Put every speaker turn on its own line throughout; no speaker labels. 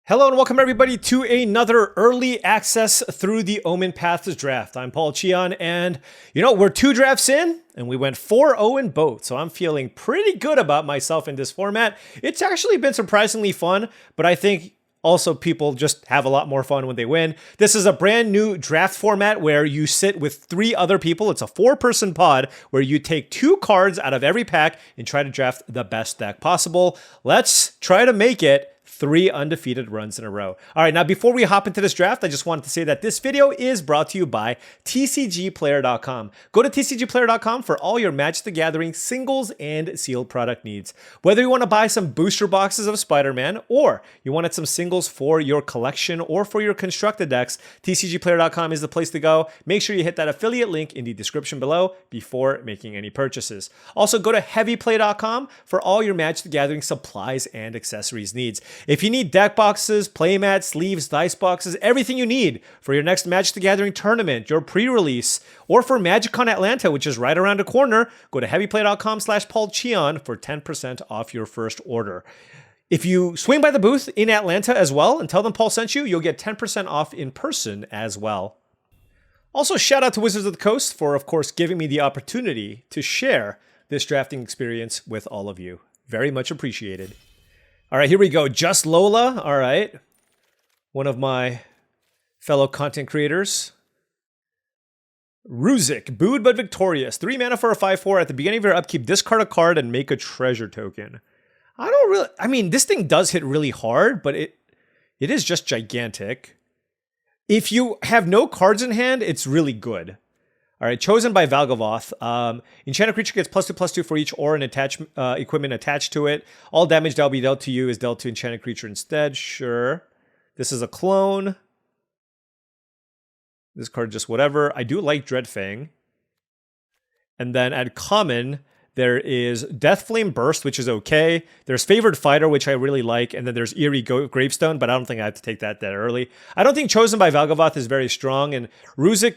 Hello and welcome everybody to another early access through the Omenpaths draft. I'm Paul Cheon, and we're 2 drafts in and we went 4-0 in both. So I'm feeling pretty good about myself in this format. It's actually been surprisingly fun, but I think also people just have a lot more fun when they win. This is a brand new draft format where you sit with 3 other people. It's a 4-person pod where you take 2 cards out of every pack and try to draft the best deck possible. Let's try to make it 3 undefeated runs in a row. All right, now before we hop into this draft, I just wanted to say that this video is brought to you by TCGplayer.com. Go to TCGplayer.com for all your Magic the Gathering singles and sealed product needs. Whether you want to buy some booster boxes of Spider-Man, or you wanted some singles for your collection or for your constructed decks, TCGplayer.com is the place to go. Make sure you hit that affiliate link in the description below before making any purchases. Also, go to heavyplay.com for all your Magic the Gathering supplies and accessories needs. If you need deck boxes, playmats, sleeves, dice boxes, everything you need for your next Magic the Gathering tournament, your pre-release, or for MagicCon Atlanta, which is right around the corner, go to heavyplay.com/paulcheon for 10% off your first order. If you swing by the booth in Atlanta as well and tell them Paul sent you, you'll get 10% off in person as well. Also, shout out to Wizards of the Coast for, of course, giving me the opportunity to share this drafting experience with all of you. Very much appreciated. All right, here we go. Just Lola. All right. One of my fellow content creators. Ruzik, booed but victorious. 3 mana for a 5/4. At the beginning of your upkeep, discard a card and make a treasure token. This thing does hit really hard, but it is just gigantic. If you have no cards in hand, it's really good. All right, chosen by Valgavoth. Enchanted creature gets +2/+2 for each aura and equipment attached to it. All damage that will be dealt to you is dealt to enchanted creature instead. Sure. This is a clone. This card just whatever. I do like Dreadfang. And then at common, there is Deathflame Burst, which is okay. There's Favored Fighter, which I really like. And then there's Eerie Gravestone, but I don't think I have to take that early. I don't think Chosen by Valgavoth is very strong. And Ruzik,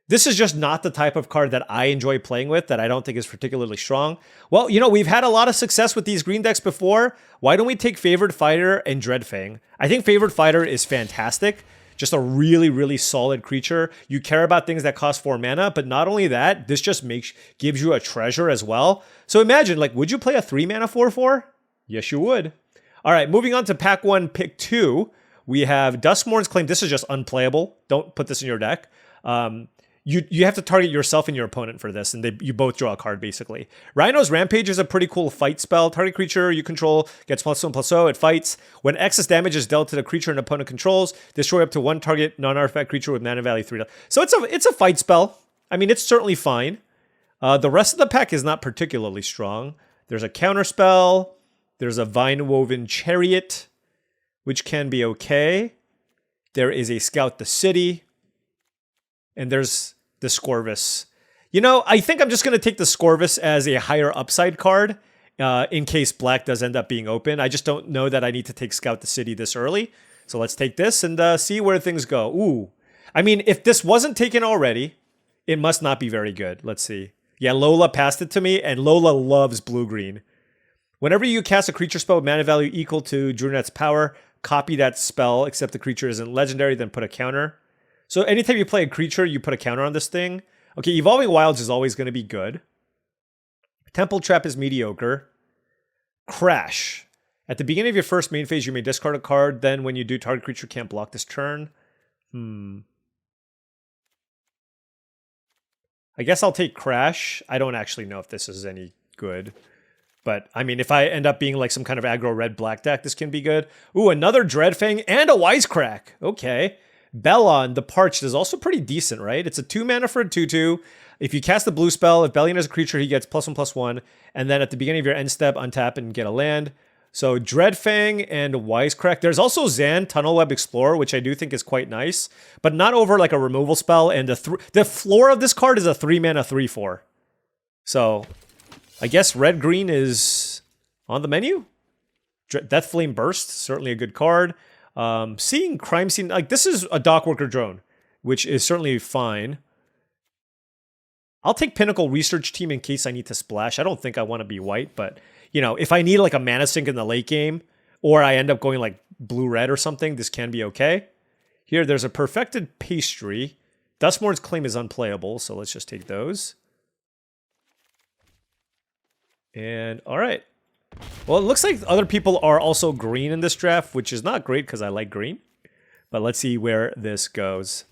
this is just not the type of card that I enjoy playing with, that I don't think is particularly strong. Well, we've had a lot of success with these green decks before. Why don't we take Favored Fighter and Dreadfang? I think Favored Fighter is fantastic. Just a really, really solid creature. You care about things that cost 4 mana, but not only that, this just gives you a treasure as well. So imagine, would you play a 3 mana 4/4? Yes, you would. All right, moving on to pack 1, pick 2. We have Duskmourn's Claim. This is just unplayable. Don't put this in your deck. You have to target yourself and your opponent for this, and you both draw a card, basically. Rhino's Rampage is a pretty cool fight spell. Target creature you control gets +1/+0. It fights. When excess damage is dealt to the creature an opponent controls, destroy up to 1 target non-artifact creature with mana value 3. So it's a fight spell. I mean, it's certainly fine. The rest of the pack is not particularly strong. There's a counter spell. There's a Vine-Woven Chariot, which can be okay. There is a Scout the City. And there's the Scorvus. I think I'm just going to take the Scorvus as a higher upside card in case black does end up being open. I just don't know that I need to take Scout the City this early. So let's take this and see where things go. Ooh. I mean, if this wasn't taken already, it must not be very good. Let's see. Yeah, Lola passed it to me, and Lola loves blue-green. Whenever you cast a creature spell with mana value equal to Druidnet's power, copy that spell, except the creature isn't legendary, then put a counter. So anytime you play a creature, you put a counter on this thing. Okay, Evolving Wilds is always going to be good. Temple Trap is mediocre. Crash. At the beginning of your first main phase, you may discard a card. Then when you do, target creature can't block this turn. I guess I'll take Crash. I don't actually know if this is any good. But, I mean, if I end up being some kind of aggro red-black deck, this can be good. Ooh, another Dreadfang and a Wisecrack. Okay. Bellon, the Parched, is also pretty decent, right? It's a 2 mana for a 2/2. If you cast the blue spell, if Bellion is a creature, he gets +1/+1. And then at the beginning of your end step, untap and get a land. So Dreadfang and Wisecrack. There's also Zan, Tunnelweb Explorer, which I do think is quite nice. But not over a removal spell. And the floor of this card is a 3 mana 3/4. So I guess red-green is on the menu. Deathflame Burst, certainly a good card. Seeing Crime Scene, this is a Dockworker Drone, which is certainly fine. I'll take Pinnacle Research Team in case I need to splash. I don't think I want to be white, but, if I need a mana sink in the late game, or I end up going blue-red or something, this can be okay. Here, there's a perfected pastry. Dustmore's Claim is unplayable, so let's just take those. And, all right. Well, it looks like other people are also green in this draft, which is not great because I like green. But let's see where this goes.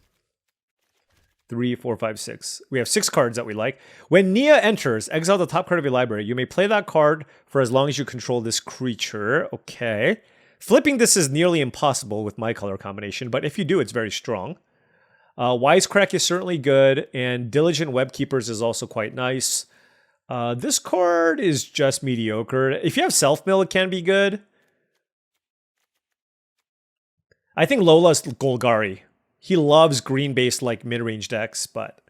3, 4, 5, 6. We have 6 cards that we like. When Nia enters, exile the top card of your library. You may play that card for as long as you control this creature. Okay. Flipping this is nearly impossible with my color combination, but if you do, it's very strong. Wisecrack is certainly good, and Diligent Webkeepers is also quite nice. This card is just mediocre. If you have Self-Mill, it can be good. I think Lola's Golgari. He loves green-based like mid-range decks, but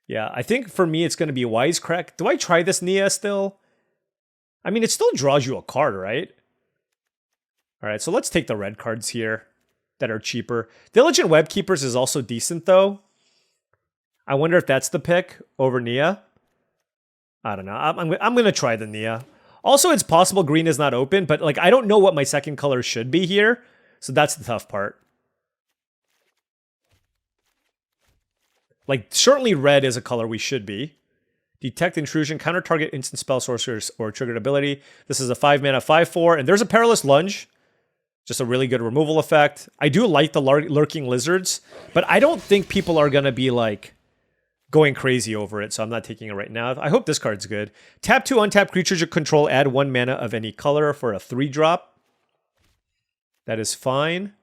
yeah, I think for me it's going to be Wisecrack. Do I try this Nia still? I mean, it still draws you a card, right? All right, so let's take the red cards here that are cheaper. Diligent Webkeepers is also decent, though. I wonder if that's the pick over Nia. I don't know. I'm going to try the Nia. Also, it's possible green is not open, but like I don't know what my second color should be here, so that's the tough part. Like, certainly red is a color we should be. Detect Intrusion, counter target instant spell, sorcerers, or triggered ability. This is a 5-mana 5/4, and there's a Perilous Lunge. Just a really good removal effect. I do like the Lurking Lizards, but I don't think people are going to be, like, going crazy over it, so I'm not taking it right now. I hope this card's good. Tap 2 untap creatures you control, add 1 mana of any color for a 3-drop. That is fine.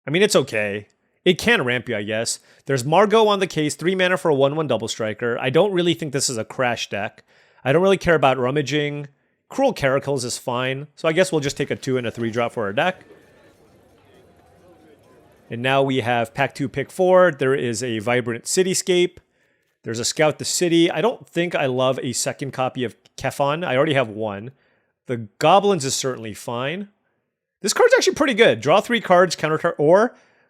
I mean, it's okay. It can ramp you, I guess. There's Margot on the case, 3 mana for a 1/1 double striker. I don't really think this is a crash deck. I don't really care about rummaging. Cruel Caracals is fine. So I guess we'll just take a 2 and a 3-drop for our deck. And now we have Pack 2, Pick 4. There is a Vibrant Cityscape. There's a Scout the City. I don't think I love a second copy of Kefon. I already have 1. The Goblins is certainly fine. This card's actually pretty good. Draw 3 cards, counter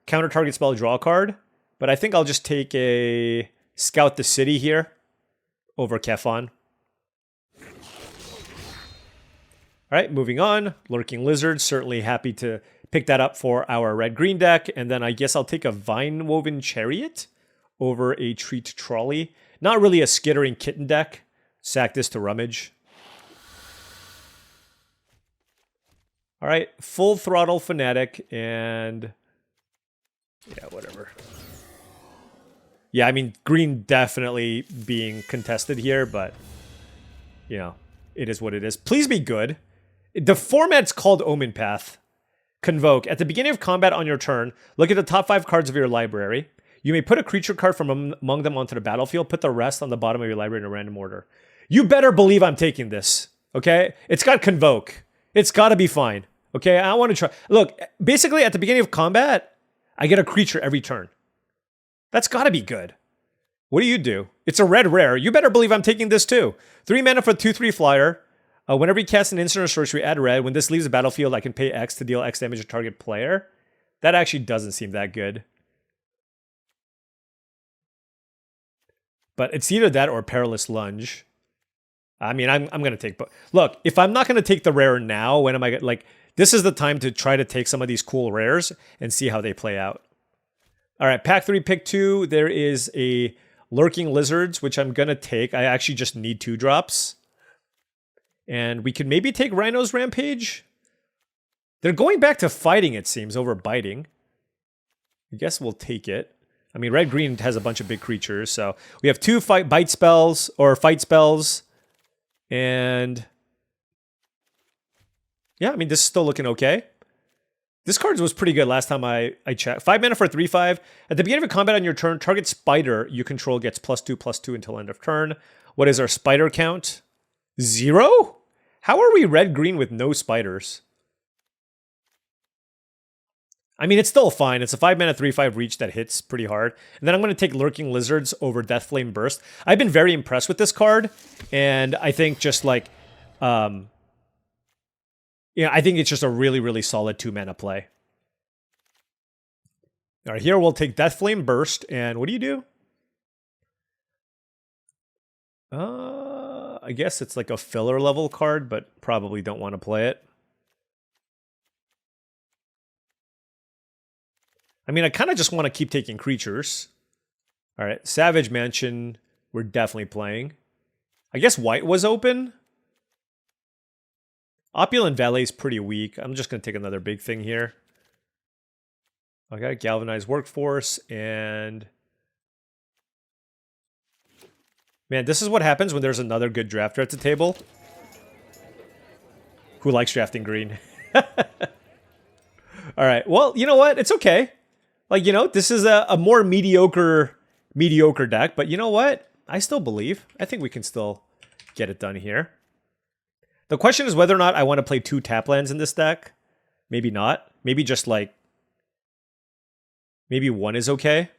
target spell, draw a card. But I think I'll just take a Scout the City here over Kefon. All right, moving on. Lurking Lizard, certainly happy to pick that up for our red-green deck. And then I guess I'll take a Vine-Woven Chariot over a Treat Trolley. Not really a Skittering Kitten deck. Sack this to Rummage. All right, Full Throttle Fanatic, and yeah, whatever. Yeah, I mean, green definitely being contested here, but, you know, it is what it is. Please be good. The format's called Omenpath. Convoke. At the beginning of combat on your turn, look at the top 5 cards of your library. You may put a creature card from among them onto the battlefield. Put the rest on the bottom of your library in a random order. You better believe I'm taking this, okay? It's got Convoke. It's got to be fine. Okay, I want to try. Look, basically at the beginning of combat, I get a creature every turn. That's got to be good. What do? It's a red rare. You better believe I'm taking this too. 3 mana for 2/3 flyer. Whenever you cast an instant or sorcery, add red. When this leaves the battlefield, I can pay X to deal X damage to target player. That actually doesn't seem that good. But it's either that or Perilous Lunge. I mean, I'm going to take... Look, if I'm not going to take the rare now, when am I... Like, this is the time to try to take some of these cool rares and see how they play out. All right, Pack 3, Pick 2. There is a Lurking Lizards, which I'm going to take. I actually just need 2 drops. And we could maybe take Rhino's Rampage. They're going back to fighting, it seems, over biting. I guess we'll take it. I mean, red-green has a bunch of big creatures, so we have 2 bite spells, or fight spells. And yeah, I mean, this is still looking okay. This card was pretty good last time I checked. 5 mana for 3/5. At the beginning of a combat on your turn, target spider you control gets +2/+2 until end of turn. What is our spider count? 0? How are we red-green with no spiders? I mean, it's still fine. It's a 5 mana 3/5 reach that hits pretty hard. And then I'm going to take Lurking Lizards over Deathflame Burst. I've been very impressed with this card. And I think just like... yeah, I think it's just a really, really solid 2 mana play. All right, here we'll take Deathflame Burst. And what do? I guess it's like a filler level card, but probably don't want to play it. I mean, I kind of just want to keep taking creatures. All right, Savage Mansion, we're definitely playing. I guess white was open. Opulent Valley is pretty weak. I'm just going to take another big thing here. Okay, Galvanized Workforce, and... Man, this is what happens when there's another good drafter at the table. Who likes drafting green? Alright, well, you know what? It's okay. Like, you know, this is a more mediocre deck, but you know what? I still believe. I think we can still get it done here. The question is whether or not I want to play 2 tap lands in this deck. Maybe not. Maybe just like... Maybe 1 is okay.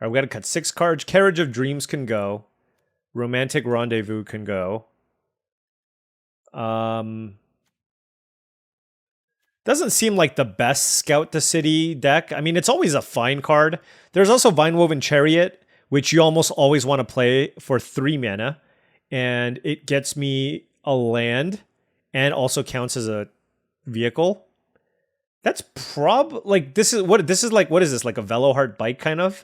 Alright, we gotta cut 6 cards. Carriage of Dreams can go. Romantic Rendezvous can go. Doesn't seem like the best Scout the City deck. I mean, it's always a fine card. There's also Vinewoven Chariot, which you almost always want to play for 3 mana. And it gets me a land and also counts as a vehicle. That's like, this is what is this? Like a Veloheart Bike kind of?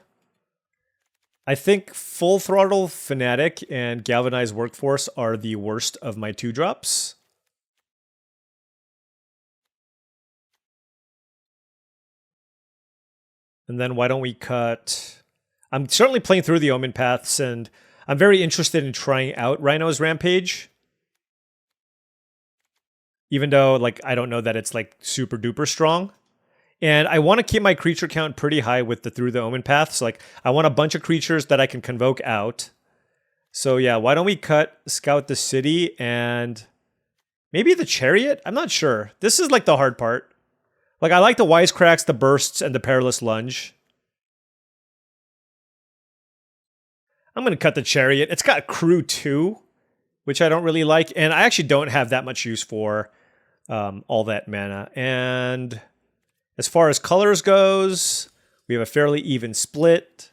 I think Full Throttle Fanatic and Galvanized Workforce are the worst of my 2-drops. And then why don't we cut... I'm certainly playing through the Omenpaths, and I'm very interested in trying out Rhino's Rampage. Even though, like, I don't know that it's, like, super duper strong. And I want to keep my creature count pretty high with the Through the Omenpaths. Like, I want a bunch of creatures that I can convoke out. So yeah, why don't we cut Scout the City and maybe the Chariot? I'm not sure. This is like the hard part. Like, I like the Wisecracks, the Bursts, and the Perilous Lunge. I'm going to cut the Chariot. It's got Crew 2, which I don't really like. And I actually don't have that much use for all that mana. And as far as colors goes, we have a fairly even split.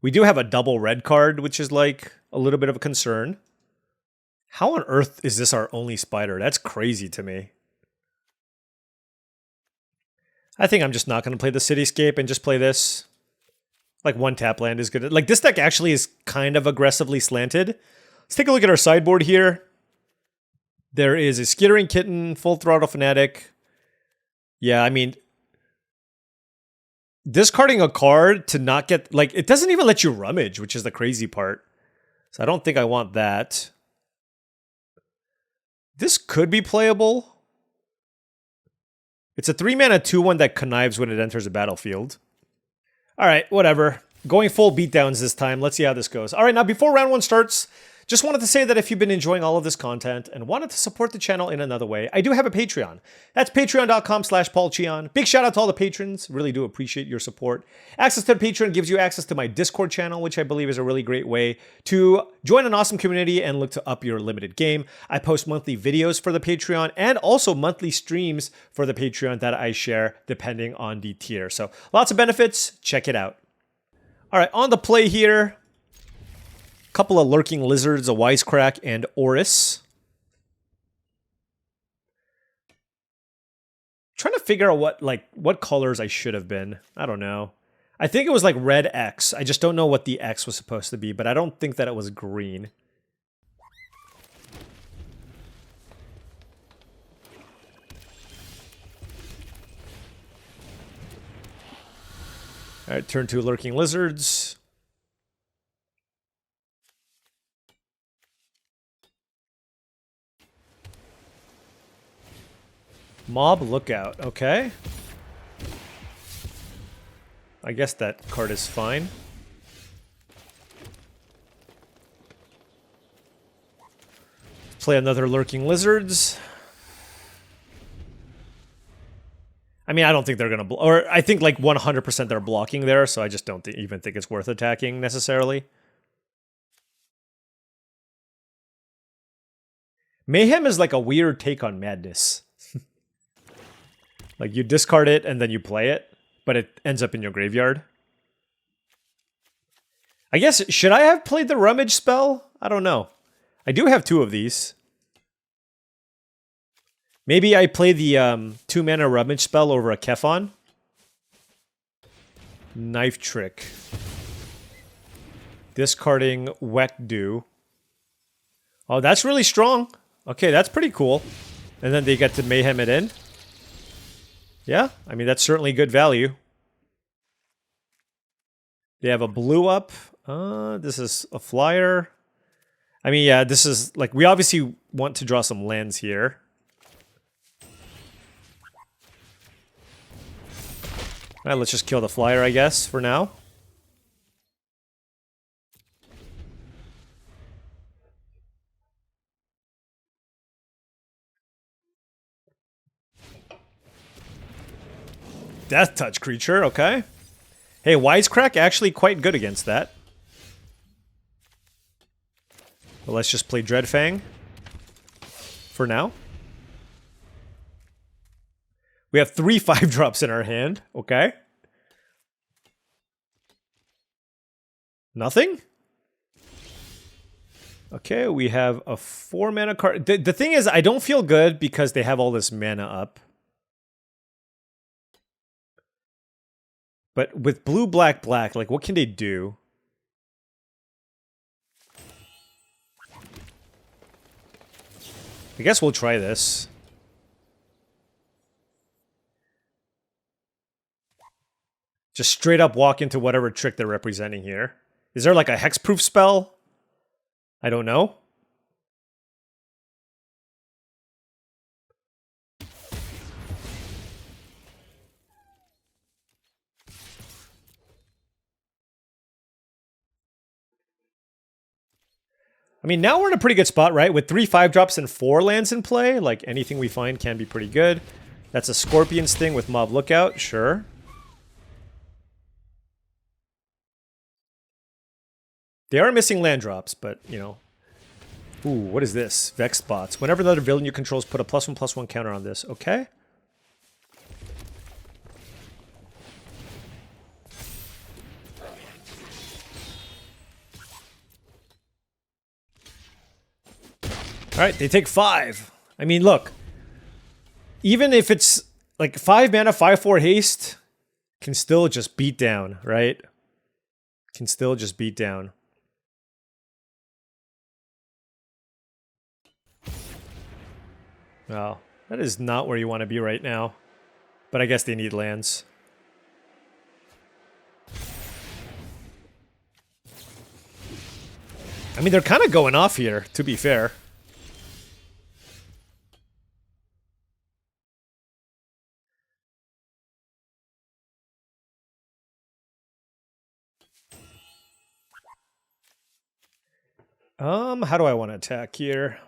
We do have a double red card, which is like a little bit of a concern. How on earth is this our only spider? That's crazy to me. I think I'm just not going to play the Cityscape and just play this. Like, 1 tap land is good. Like, this deck actually is kind of aggressively slanted. Let's take a look at our sideboard here. There is a Skittering Kitten, Full Throttle Fanatic. Yeah, I mean, discarding a card to not get... Like, it doesn't even let you rummage, which is the crazy part. So I don't think I want that. This could be playable. It's a 3-mana 2/1 that connives when it enters the battlefield. Alright, whatever. Going full beatdowns this time. Let's see how this goes. Alright, now before round 1 starts, just wanted to say that if you've been enjoying all of this content and wanted to support the channel in another way, I do have a Patreon. That's patreon.com/paulcheon. Big shout out to all the patrons. Really do appreciate your support. Access to the Patreon gives you access to my Discord channel, which I believe is a really great way to join an awesome community and look to up your limited game. I post monthly videos for the Patreon and also monthly streams for the Patreon that I share depending on the tier. So lots of benefits. Check it out. All right, on the play here. Couple of Lurking Lizards, a Wisecrack, and Oris. Trying to figure out what colors I should have been. I don't know. I think it was like red X. I just don't know what the X was supposed to be, but I don't think that it was green. All right, turn 2 Lurking Lizards. Mob Lookout, okay. I guess that card is fine. Play another Lurking Lizards. I mean, I don't think they're going to... Or I think like 100% they're blocking there, so I just don't even think it's worth attacking necessarily. Mayhem is like a weird take on Madness. Like, you discard it and then you play it, but it ends up in your graveyard. I guess, should I have played the Rummage spell? I don't know. I do have 2 of these. Maybe I play the 2-mana Rummage spell over a Kefon. Knife Trick. Discarding Wet Dew. Oh, that's really strong. Okay, that's pretty cool. And then they get to Mayhem it in. Yeah, I mean, that's certainly good value. They have a blue up. This is a flyer. I mean, yeah, this is, like, we obviously want to draw some lands here. Alright, let's just kill the flyer, I guess, for now. Death Touch creature, okay. Hey, Wisecrack actually quite good against that. Well, let's just play Dreadfang for now. We have 3 5-drops in our hand, okay. Nothing? Okay, we have a 4-mana card. The thing is, I don't feel good because they have all this mana up. But with blue, black, black, like, what can they do? I guess we'll try this. Just straight up walk into whatever trick they're representing here. Is there like a hexproof spell? I don't know. I mean, now we're in a pretty good spot, right? With 3 5-drops and 4 lands in play, like, anything we find can be pretty good. That's a Scorpion Sting with Mob Lookout, sure. They are missing land drops, but, you know. Ooh, what is this? Vex Spots. Whenever another villain you control put a +1/+1 counter on this. Okay. Alright, they take 5. I mean, look. Even if it's like 5 mana, 5/4 haste, can still just beat down, right? Can still just beat down. Well, that is not where you want to be right now. But I guess they need lands. I mean, they're kind of going off here, to be fair. How do I want to attack here?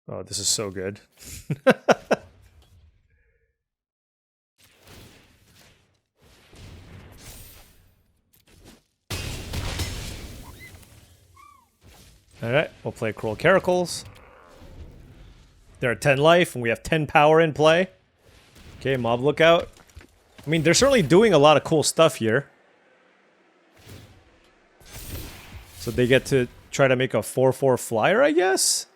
Oh, this is so good. Alright, we'll play Cruel Caracals. They're at 10 life, and we have 10 power in play. Okay, Mob Lookout. I mean, they're certainly doing a lot of cool stuff here. So they get to try to make a 4/4 flyer, I guess?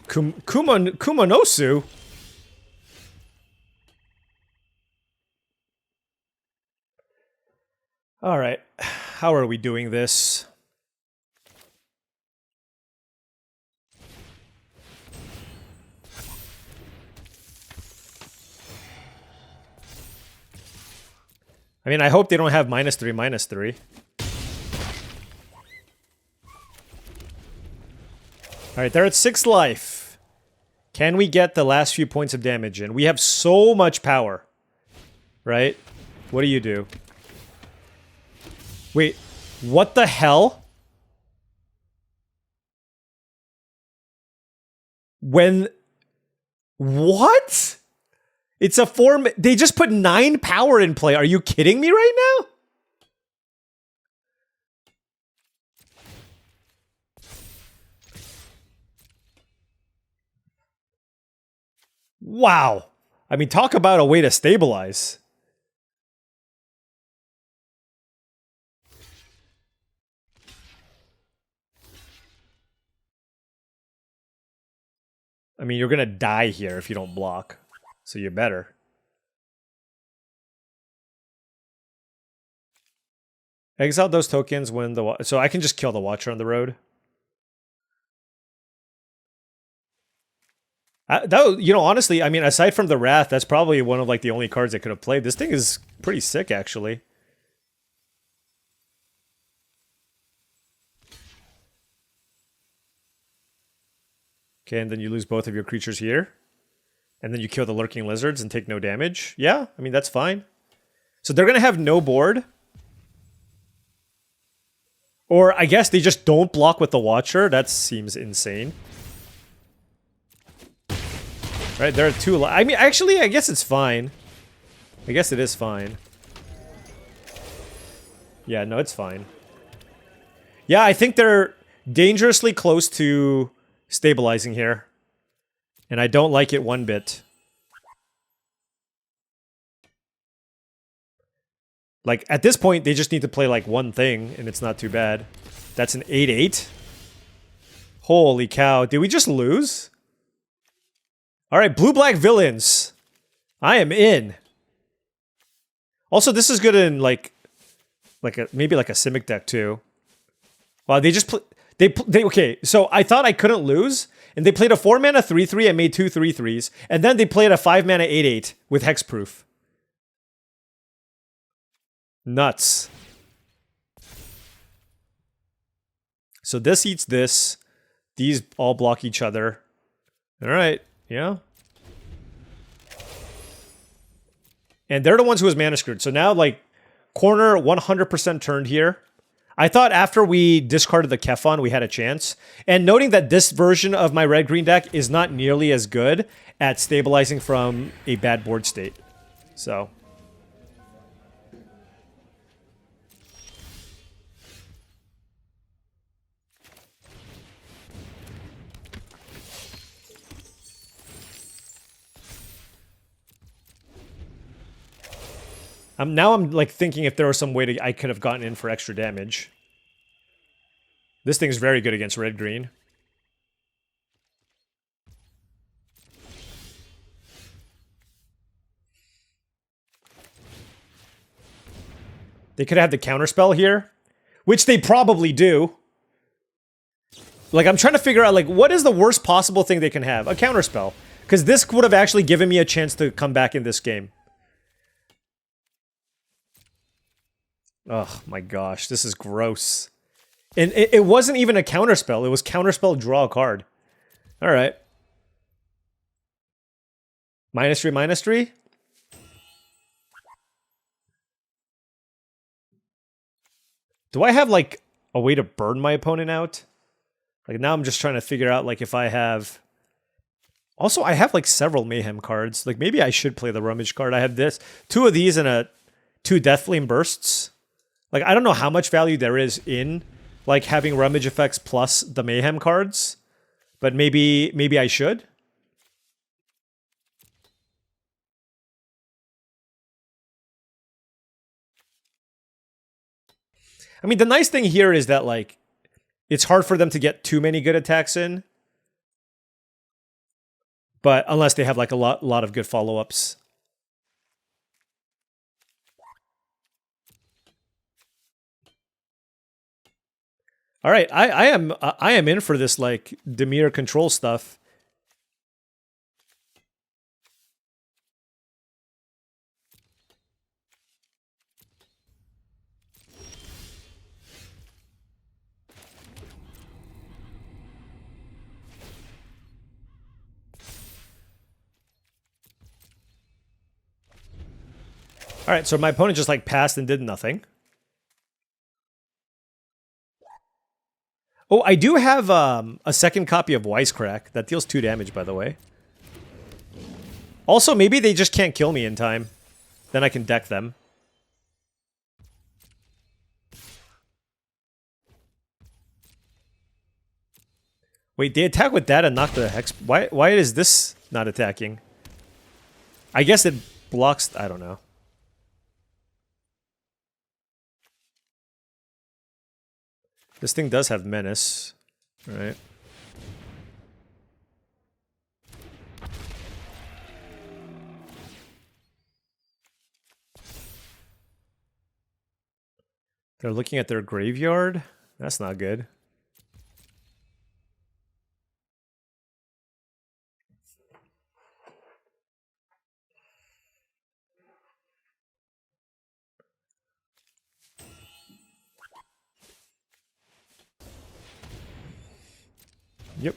Kumanosu? Alright, how are we doing this? I mean, I hope they don't have -3/-3. Alright, they're at 6 life. Can we get the last few points of damage in? We have so much power. Right? What do? Wait, what the hell? When... What? It's a form. They just put 9 power in play. Are you kidding me right now? Wow. I mean, talk about a way to stabilize. I mean, you're going to die here if you don't block. So you better. Exile those tokens when the... So I can just kill the Watcher on the road. You know, honestly, I mean, aside from the Wrath, that's probably one of like the only cards I could have played. This thing is pretty sick, actually. Okay, and then you lose both of your creatures here. And then you kill the Lurking Lizards and take no damage. Yeah, I mean, that's fine. So they're going to have no board. Or I guess they just don't block with the Watcher. That seems insane. Right, there are 2... I mean, actually, I guess it's fine. I guess it is fine. Yeah, no, it's fine. Yeah, I think they're dangerously close to stabilizing here. And I don't like it one bit. Like, at this point, they just need to play, like, one thing, and it's not too bad. That's an 8-8. Holy cow. Did we just lose? Alright, blue-black villains. I am in. Also, this is good in, like maybe like a Simic deck, too. Wow, they just... okay, so I thought I couldn't lose, and they played a 4-mana 3-3 and made 2 3-3s, and then they played a 5-mana 8-8 with Hexproof. Nuts. So this eats this. These all block each other. Alright, yeah. And they're the ones who was mana screwed. So now, like, corner 100% turned here. I thought after we discarded the Kefon, we had a chance. And noting that this version of my red-green deck is not nearly as good at stabilizing from a bad board state. So... now I'm like thinking if there was some way I could have gotten in for extra damage. This thing's very good against red-green. They could have the counterspell here, which they probably do. Like, I'm trying to figure out, like, what is the worst possible thing they can have? A counterspell. Because this would have actually given me a chance to come back in this game. Oh my gosh, this is gross. And it wasn't even a counterspell. It was counterspell draw a card. Alright. -3, -3? Do I have, like, a way to burn my opponent out? Like, now I'm just trying to figure out, like, if I have... Also, I have, like, several Mayhem cards. Like, maybe I should play the Rummage card. I have this. 2 of these and 2 Deathflame Bursts. Like, I don't know how much value there is in, like, having Rummage effects plus the Mayhem cards. But maybe I should. I mean, the nice thing here is that, like, it's hard for them to get too many good attacks in. But unless they have, like, a lot of good follow-ups. All right, I am in for this, like, Dimir control stuff. All right, so my opponent just, like, passed and did nothing. Oh, I do have a second copy of Wisecrack. That deals 2 damage, by the way. Also, maybe they just can't kill me in time. Then I can deck them. Wait, they attack with that and knock the Hex... Why is this not attacking? I guess it blocks... I don't know. This thing does have Menace. Right. They're looking at their graveyard? That's not good. Yep.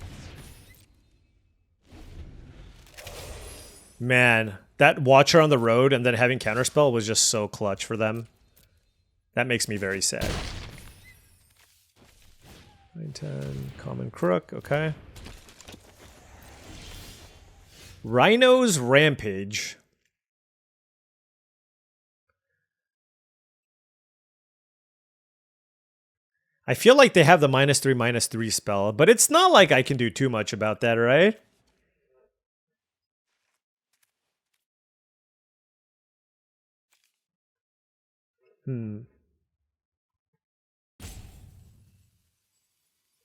Man, that Watcher on the road and then having Counterspell was just so clutch for them. That makes me very sad. 9-10, Common Crook, okay. Rhino's Rampage. I feel like they have the -3/-3 spell, but it's not like I can do too much about that, right?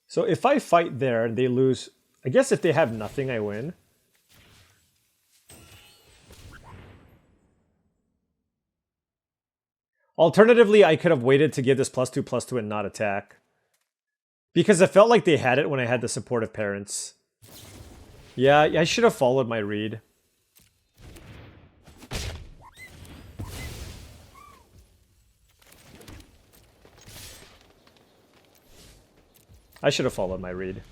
So if I fight there and they lose... I guess if they have nothing, I win. Alternatively, I could have waited to give this +2/+2 and not attack. Because it felt like they had it when I had the supportive parents. Yeah, I should have followed my read. I should have followed my read.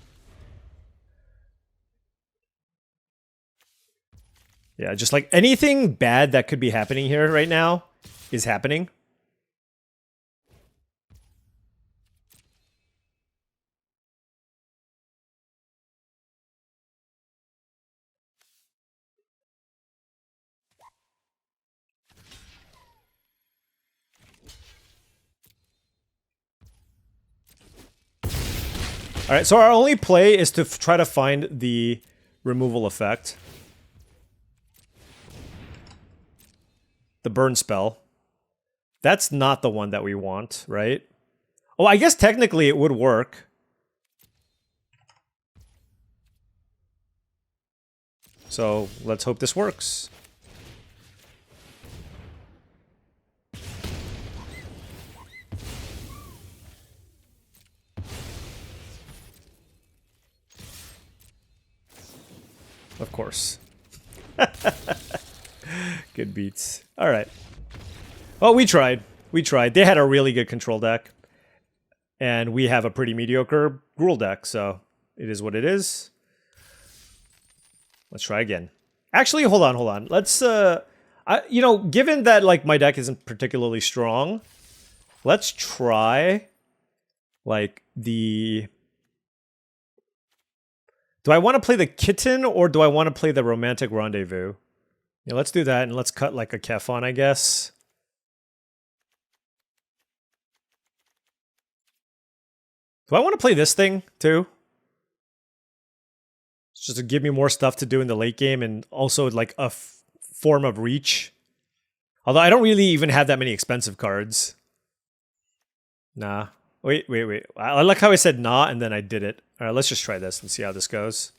Yeah, just like anything bad that could be happening here right now is happening. Alright, so our only play is to try to find the removal effect. The burn spell. That's not the one that we want, right? Oh, I guess technically it would work. So, let's hope this works. Of course. Good beats. All right. Well, we tried. We tried. They had a really good control deck. And we have a pretty mediocre Gruul deck, so it is what it is. Let's try again. Actually, hold on. Let's, you know, given that, like, my deck isn't particularly strong, let's try, like, the... Do I want to play the Kitten, or do I want to play the Romantic Rendezvous? Yeah, let's do that, and let's cut, like, a Kefon, I guess. Do I want to play this thing, too? It's just to give me more stuff to do in the late game, and also, like, a form of reach. Although I don't really even have that many expensive cards. Nah. Wait. I like how I said nah, and then I did it. Alright, let's just try this and see how this goes.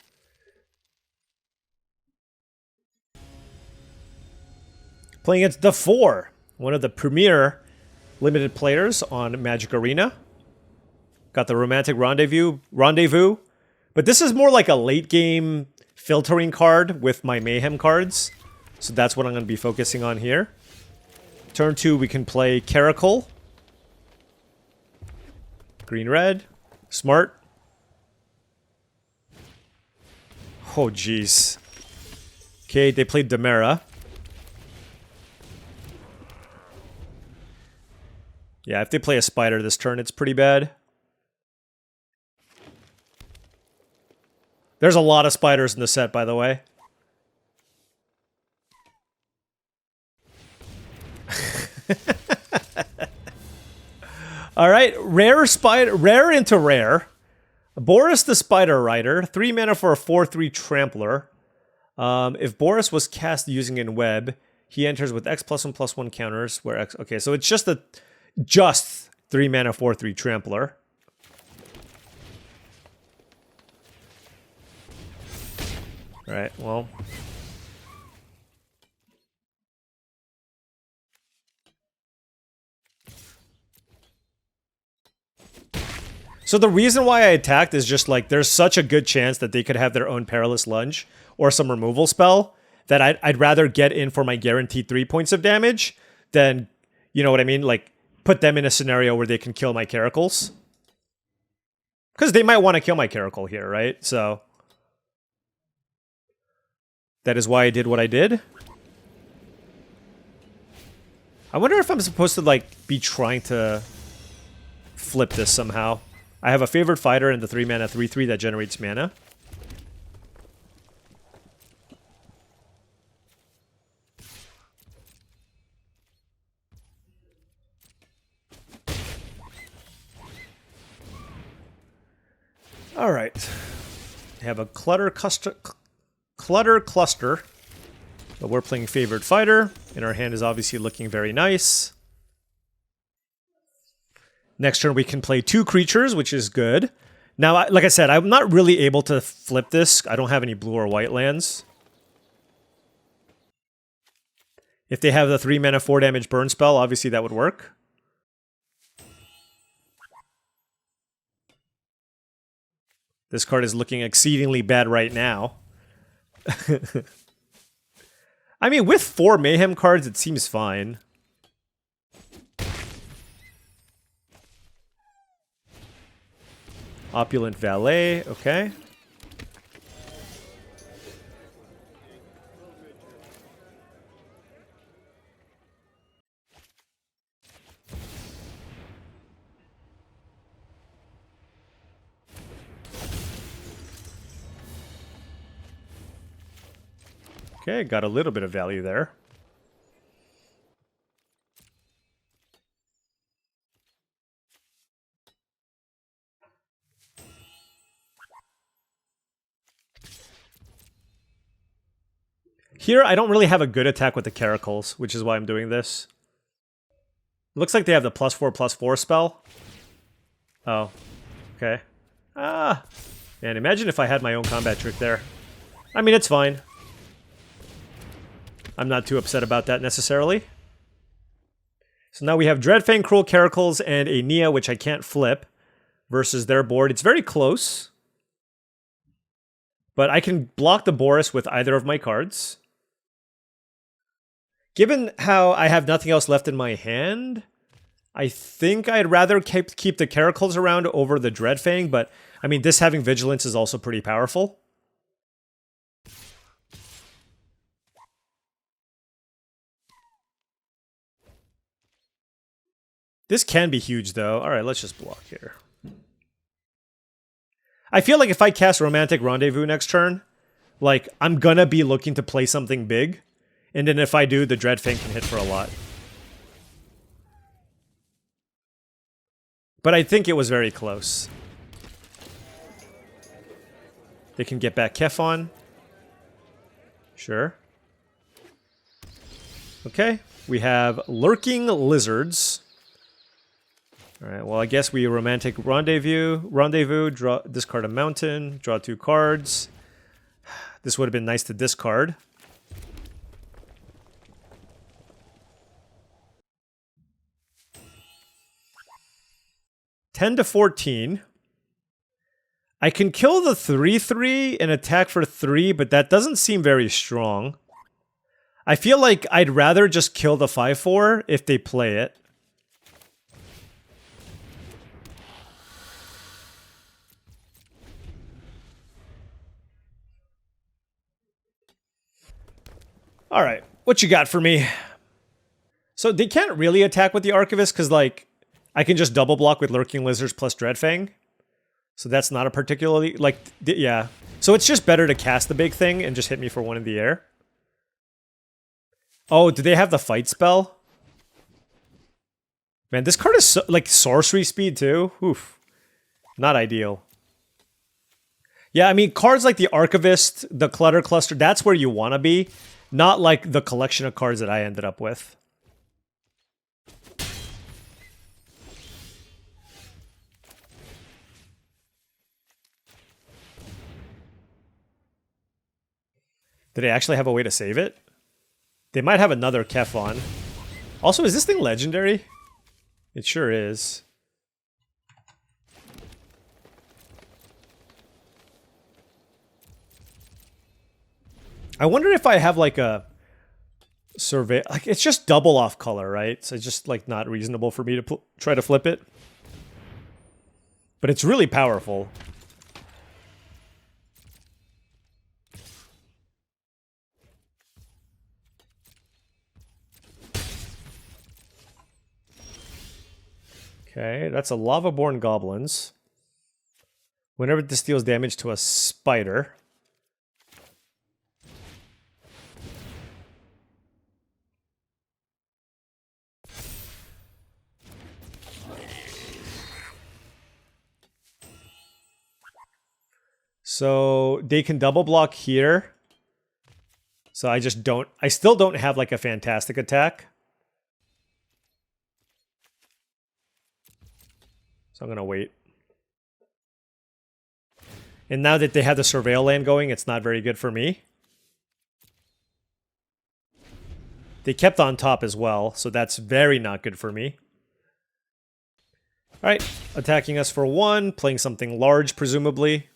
Playing against the 4, one of the premier limited players on Magic Arena. Got the Romantic Rendezvous. But this is more like a late game filtering card with my Mayhem cards. So that's what I'm going to be focusing on here. Turn 2, we can play Caracal. Green-red. Smart. Oh, jeez. Okay, they played Demera. Yeah, if they play a Spider this turn, it's pretty bad. There's a lot of spiders in the set, by the way. All right, rare into rare. Boris the Spider Rider, 3 mana for a 4/3 Trampler. If Boris was cast using in web, he enters with X+1/+1 counters. Where X? Okay, so it's just 3 mana 4/3 Trampler. All right, well. So the reason why I attacked is just like there's such a good chance that they could have their own Perilous Lunge or some removal spell that I'd rather get in for my guaranteed 3 points of damage than, you know what I mean? Like, put them in a scenario where they can kill my Caracals. Because they might want to kill my Caracal here, right? So that is why I did what I did. I wonder if I'm supposed to, like, be trying to flip this somehow. I have a Favored Fighter and the 3 mana 3/3 that generates mana. All right. I have a Clutter Cluster, but we're playing Favored Fighter, and our hand is obviously looking very nice. Next turn, we can play 2 creatures, which is good. Now, like I said, I'm not really able to flip this. I don't have any blue or white lands. If they have the 3 mana 4 damage burn spell, obviously that would work. This card is looking exceedingly bad right now. I mean, with 4 Mayhem cards, it seems fine. Opulent Valet, okay. Okay, got a little bit of value there. Here, I don't really have a good attack with the Caracals, which is why I'm doing this. Looks like they have the +4/+4 spell. Oh, okay. Ah, man, imagine if I had my own combat trick there. I mean, it's fine. I'm not too upset about that necessarily. So now we have Dreadfang, Cruel Caracals, and a Nia, which I can't flip, versus their board. It's very close. But I can block the Boris with either of my cards. Given how I have nothing else left in my hand, I think I'd rather keep the Caracals around over the Dreadfang, but I mean, this having Vigilance is also pretty powerful. This can be huge, though. All right, let's just block here. I feel like if I cast Romantic Rendezvous next turn, like, I'm gonna be looking to play something big. And then if I do, the Dreadfang can hit for a lot. But I think it was very close. They can get back Kefon. Sure. Okay, we have Lurking Lizards. Alright, well I guess we Romantic Rendezvous, discard a mountain, draw 2 cards. This would have been nice to discard. $10 to $14. I can kill the 3/3 and attack for 3, but that doesn't seem very strong. I feel like I'd rather just kill the 5/4 if they play it. Alright, what you got for me? So they can't really attack with the Archivist because, like, I can just double block with Lurking Lizards plus Dreadfang. So that's not a particularly, like, yeah. So it's just better to cast the big thing and just hit me for 1 in the air. Oh, do they have the fight spell? Man, this card is so, like sorcery speed too. Oof. Not ideal. Yeah, I mean, cards like the Archivist, the Clutter Cluster, that's where you want to be. Not like the collection of cards that I ended up with. Did they actually have a way to save it? They might have another Kefon. Also, is this thing legendary? It sure is. I wonder if I have like a survey, like it's just double off color, right? So it's just like not reasonable for me to try to flip it. But it's really powerful. Okay, that's a Lava-born Goblins. Whenever this deals damage to a spider. So they can double block here. So I still don't have like a fantastic attack. So I'm going to wait. And now that they have the Surveil land going, it's not very good for me. They kept on top as well, so that's very not good for me. Alright, attacking us for 1, playing something large, presumably.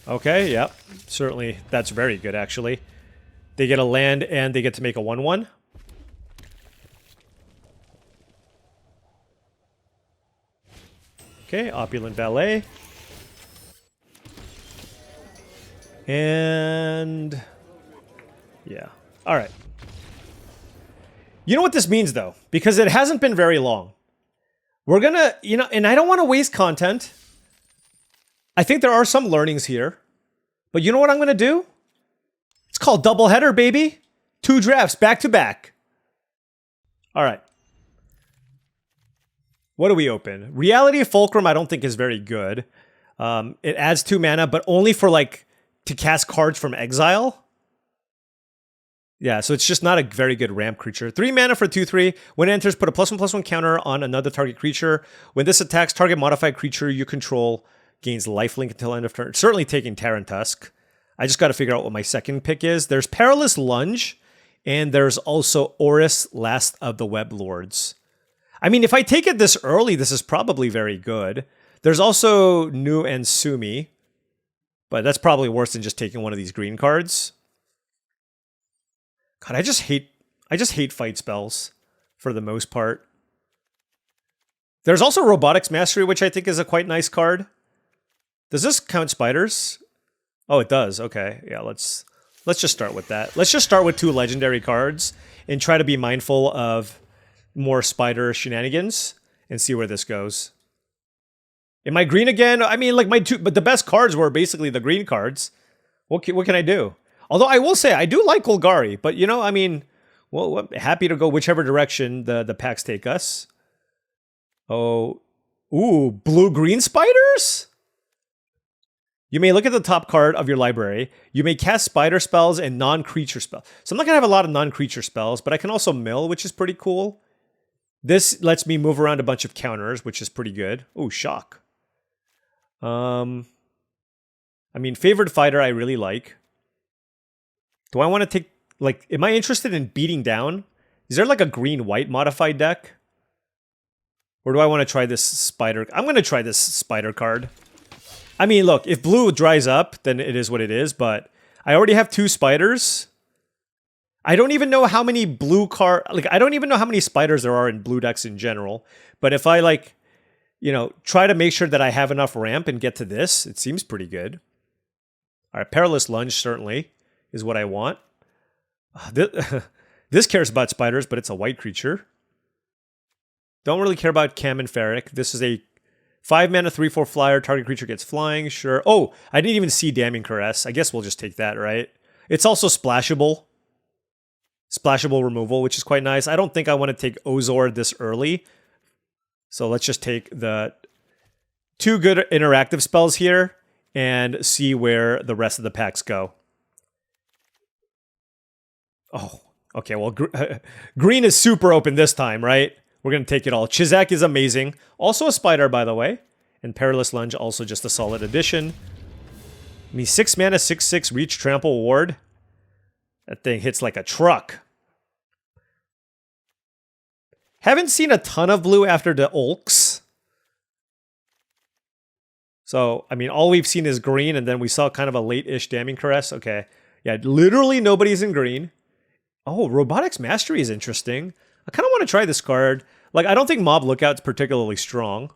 Okay, yep. Certainly, that's very good, actually. They get a land, and they get to make a 1/1. Okay, Opulent Valet. And... yeah. Alright. You know what this means, though? Because it hasn't been very long. We're gonna, you know, and I don't want to waste content. I think there are some learnings here. But you know what I'm gonna do? It's called doubleheader, baby. 2 drafts, back to back. Alright. What do we open? Reality of Fulcrum I don't think is very good. It adds 2 mana, but only for, like, to cast cards from exile. Yeah, so it's just not a very good ramp creature. 3 mana for 2/3. When it enters, put a +1/+1 counter on another target creature. When this attacks, target modified creature you control gains lifelink until end of turn. Certainly taking Terran Tusk. I just got to figure out what my second pick is. There's Perilous Lunge, and there's also Oris, Last of the Web Lords. I mean, if I take it this early, this is probably very good. There's also Nu and Sumi, but that's probably worse than just taking one of these green cards. God, I just hate fight spells for the most part. There's also Robotics Mastery, which I think is a quite nice card. Does this count spiders? Oh, it does. Okay. Yeah, let's just start with that. Let's just start with 2 legendary cards and try to be mindful of more spider shenanigans and see where this goes. Am I green again? I mean, like but the best cards were basically the green cards. What can I do? Although I will say I do like Golgari, but you know, I mean, well, happy to go whichever direction the packs take us. Oh, ooh, blue-green spiders? You may look at the top card of your library. You may cast spider spells and non-creature spells. So I'm not going to have a lot of non-creature spells, but I can also mill, which is pretty cool. This lets me move around a bunch of counters, which is pretty good. Ooh, shock. I mean, Favored Fighter I really like. Do I want to take, like, am I interested in beating down? Is there like a green-white modified deck? Or do I want to try this spider? I'm going to try this spider card. I mean, look, if blue dries up, then it is what it is, but I already have 2 spiders. I don't even know how many I don't even know how many spiders there are in blue decks in general. But if I, like, you know, try to make sure that I have enough ramp and get to this, it seems pretty good. All right, Perilous Lunge certainly is what I want. This cares about spiders, but it's a white creature. Don't really care about Cam and Ferric. This is a 5 mana 3/4 flyer. Target creature gets flying. Sure. Oh, I didn't even see Damning Caress. I guess we'll just take that, right? It's also splashable. Splashable removal, which is quite nice. I don't think I want to take Ozor this early. So let's just take the 2 good interactive spells here and see where the rest of the packs go. Oh, okay. Well, green is super open this time, right? We're going to take it all. Chizak is amazing. Also a spider, by the way. And Perilous Lunge, also just a solid addition. I mean, 6 mana, 6/6 reach, trample, ward. That thing hits like a truck. Haven't seen a ton of blue after the Ulks. So, I mean, all we've seen is green, and then we saw kind of a late-ish Damning Caress. Okay. Yeah, literally nobody's in green. Oh, Robotics Mastery is interesting. I kind of want to try this card. Like, I don't think Mob Lookout's particularly strong.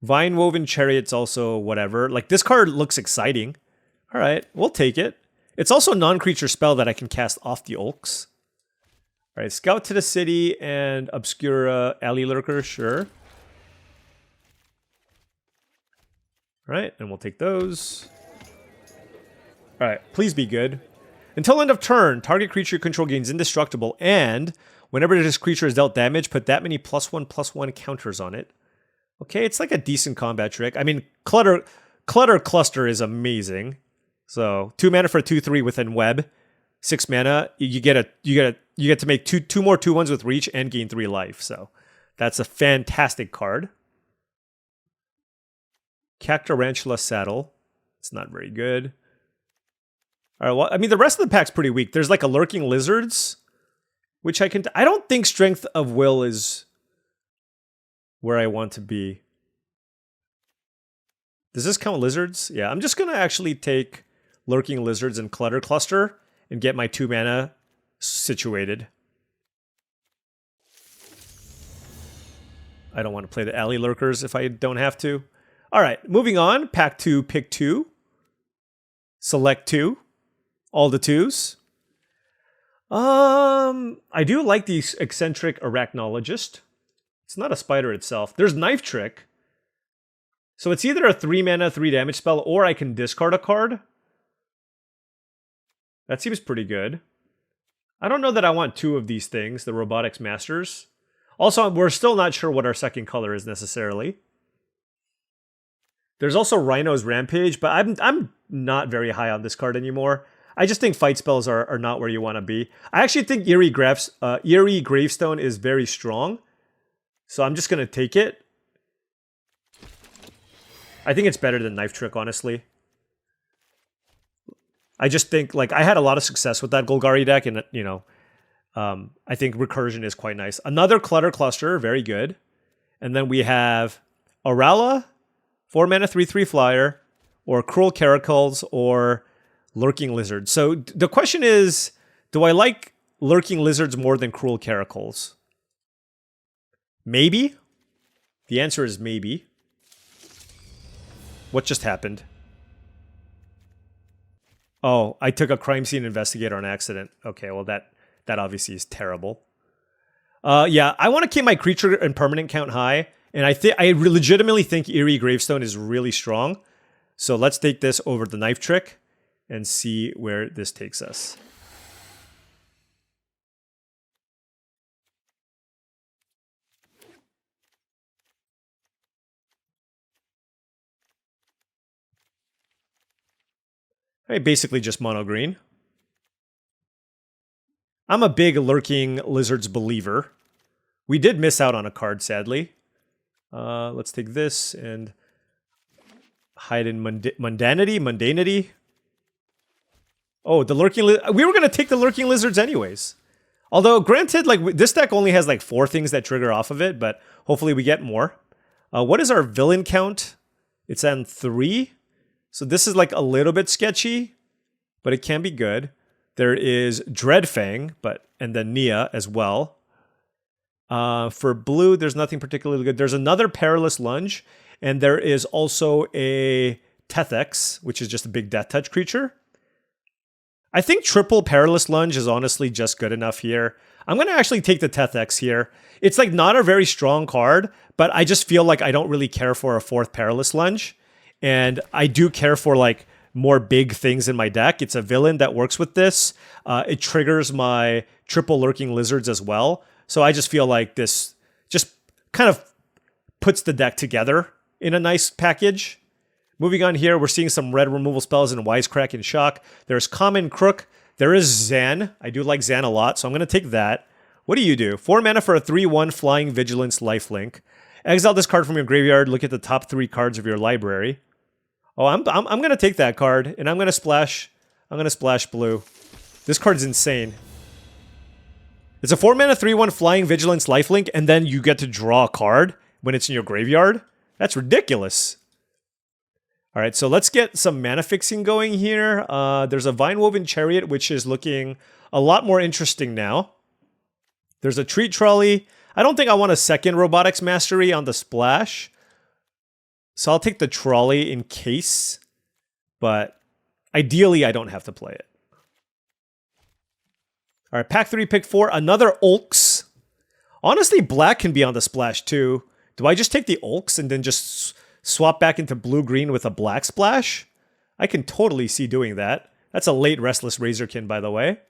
Vine Woven Chariot's also whatever. Like, this card looks exciting. All right, we'll take it. It's also a non-creature spell that I can cast off the Ulks. All right, Scout to the City and Obscura Alley Lurker, sure. All right, and we'll take those. All right, please be good. Until end of turn, target creature you control gains indestructible, and whenever this creature is dealt damage, put that many +1/+1 counters on it. Okay, it's like a decent combat trick. I mean, Clutter Cluster is amazing. So 2 mana for 2/3 within web. 6 mana, you get to make two more 2/1s with reach and gain 3 life. So that's a fantastic card. Cactarantula Saddle. It's not very good. All right, well, I mean, the rest of the pack's pretty weak. There's like a Lurking Lizards, which I don't think Strength of Will is where I want to be. Does this count Lizards? Yeah, I'm just going to actually take Lurking Lizards and Clutter Cluster and get my 2 mana situated. I don't want to play the Alley Lurkers if I don't have to. All right, moving on. Pack 2, pick 2. Select 2. All the 2s. I do like the Eccentric Arachnologist. It's not a spider itself. There's Knife Trick. So it's either a 3 mana, 3 damage spell, or I can discard a card. That seems pretty good. I don't know that I want 2 of these things, the Robotics Masters. Also, we're still not sure what our second color is necessarily. There's also Rhino's Rampage, but I'm not very high on this card anymore. I just think fight spells are not where you want to be. I actually think Eerie Gravestone is very strong. So I'm just going to take it. I think it's better than Knife Trick, honestly. I just think, like, I had a lot of success with that Golgari deck, and, you know, I think Recursion is quite nice. Another Clutter Cluster, very good. And then we have Orala, 4 mana, 3/3 flyer, or Cruel Caracals, or Lurking Lizards. So the question is, do I like Lurking Lizards more than Cruel Caracals? Maybe. The answer is maybe. What just happened? Oh, I took a Crime Scene Investigator on accident. Okay, well that obviously is terrible. Yeah, I want to keep my creature and permanent count high, and I legitimately think Eerie Gravestone is really strong. So let's take this over the Knife Trick and see where this takes us. Basically just mono green. I'm a big Lurking Lizards believer. We did miss out on a card, sadly. Let's take this and hide in Mundanity. Oh, the Lurking we were going to take the Lurking Lizards anyways. Although, granted, like this deck only has like 4 things that trigger off of it, but hopefully we get more. What is our villain count? It's on 3. So this is like a little bit sketchy, but it can be good. There is Dreadfang, and then Nia as well. For blue, there's nothing particularly good. There's another Perilous Lunge, and there is also a Tethex, which is just a big Death Touch creature. I think triple Perilous Lunge is honestly just good enough here. I'm going to actually take the Tethex here. It's like not a very strong card, but I just feel like I don't really care for a 4th Perilous Lunge. And I do care for like more big things in my deck. It's a villain that works with this. It triggers my triple lurking lizards as well. So I just feel like this just kind of puts the deck together in a nice package. Moving on here, we're seeing some red removal spells in Wisecrack and Shock. There's Common Crook. There is Zan. I do like Zan a lot, so I'm going to take that. What do you do? 4 mana for a 3/1 Flying Vigilance lifelink. Exile this card from your graveyard. Look at the top 3 cards of your library. Oh, I'm going to take that card, and I'm going to splash. I'm going to splash blue. This card's insane. It's a 4 mana 3/1 Flying Vigilance lifelink, and then you get to draw a card when it's in your graveyard. That's ridiculous. All right, so let's get some mana fixing going here. There's a Vinewoven Chariot, which is looking a lot more interesting now. There's a Treat Trolley. I don't think I want a second Robotics Mastery on the splash. So I'll take the Trolley in case. But ideally, I don't have to play it. All right, pack 3, pick 4. Another Ulks. Honestly, black can be on the splash too. Do I just take the Ulks and then just swap back into blue-green with a black splash? I can totally see doing that. That's a late Restless Razorkin, by the way.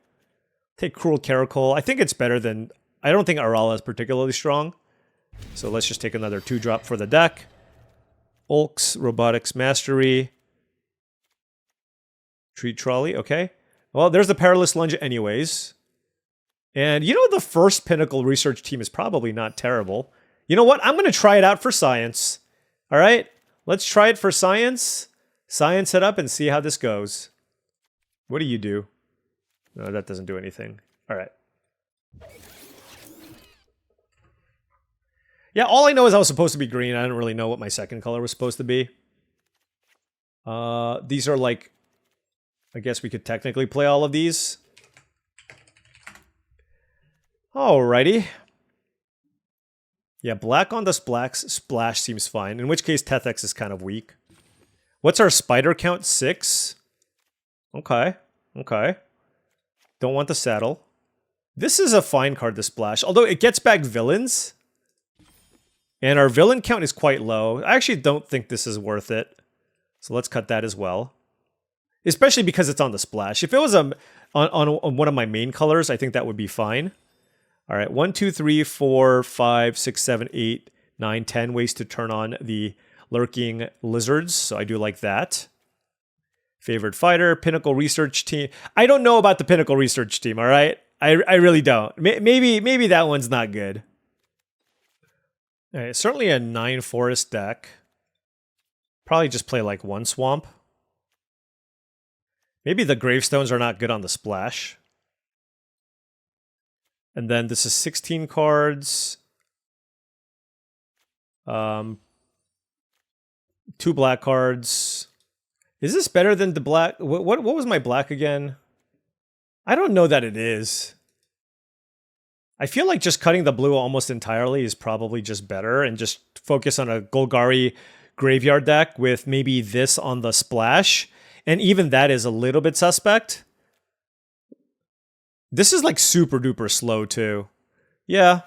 Take Cruel Caracol. I think it's better than... I don't think Arala is particularly strong. So let's just take another 2-drop for the deck. Ulks, Robotics Mastery. Treat Trolley, okay. Well, there's the Perilous Lunge anyways. And you know, the first Pinnacle Research team is probably not terrible. You know what? I'm going to try it out for science. All right? Let's try it for science. Science it up and see how this goes. What do you do? No, that doesn't do anything. All right. Yeah, all I know is I was supposed to be green. I didn't really know what my second color was supposed to be. These are like... I guess we could technically play all of these. Alrighty. Yeah, black on the splash seems fine. In which case, Tethex is kind of weak. What's our spider count? 6? Okay. Okay. Don't want the saddle. This is a fine card to splash. Although it gets back villains. And our villain count is quite low. I actually don't think this is worth it. So let's cut that as well. Especially because it's on the splash. If it was on one of my main colors, I think that would be fine. All right, 1, 2, 3, 4, 5, 6, 7, 8, 9, 10 ways to turn on the lurking lizards. So I do like that. Favorite fighter, Pinnacle Research Team. I don't know about the Pinnacle Research Team, all right? I really don't. Maybe that one's not good. All right, certainly a 9 forest deck. Probably just play like 1 swamp. Maybe the gravestones are not good on the splash. And then this is 16 cards. 2 black cards. Is this better than the black? What was my black again? I don't know that it is. I feel like just cutting the blue almost entirely is probably just better and just focus on a Golgari graveyard deck with maybe this on the splash. And even that is a little bit suspect. This is like super duper slow too. Yeah.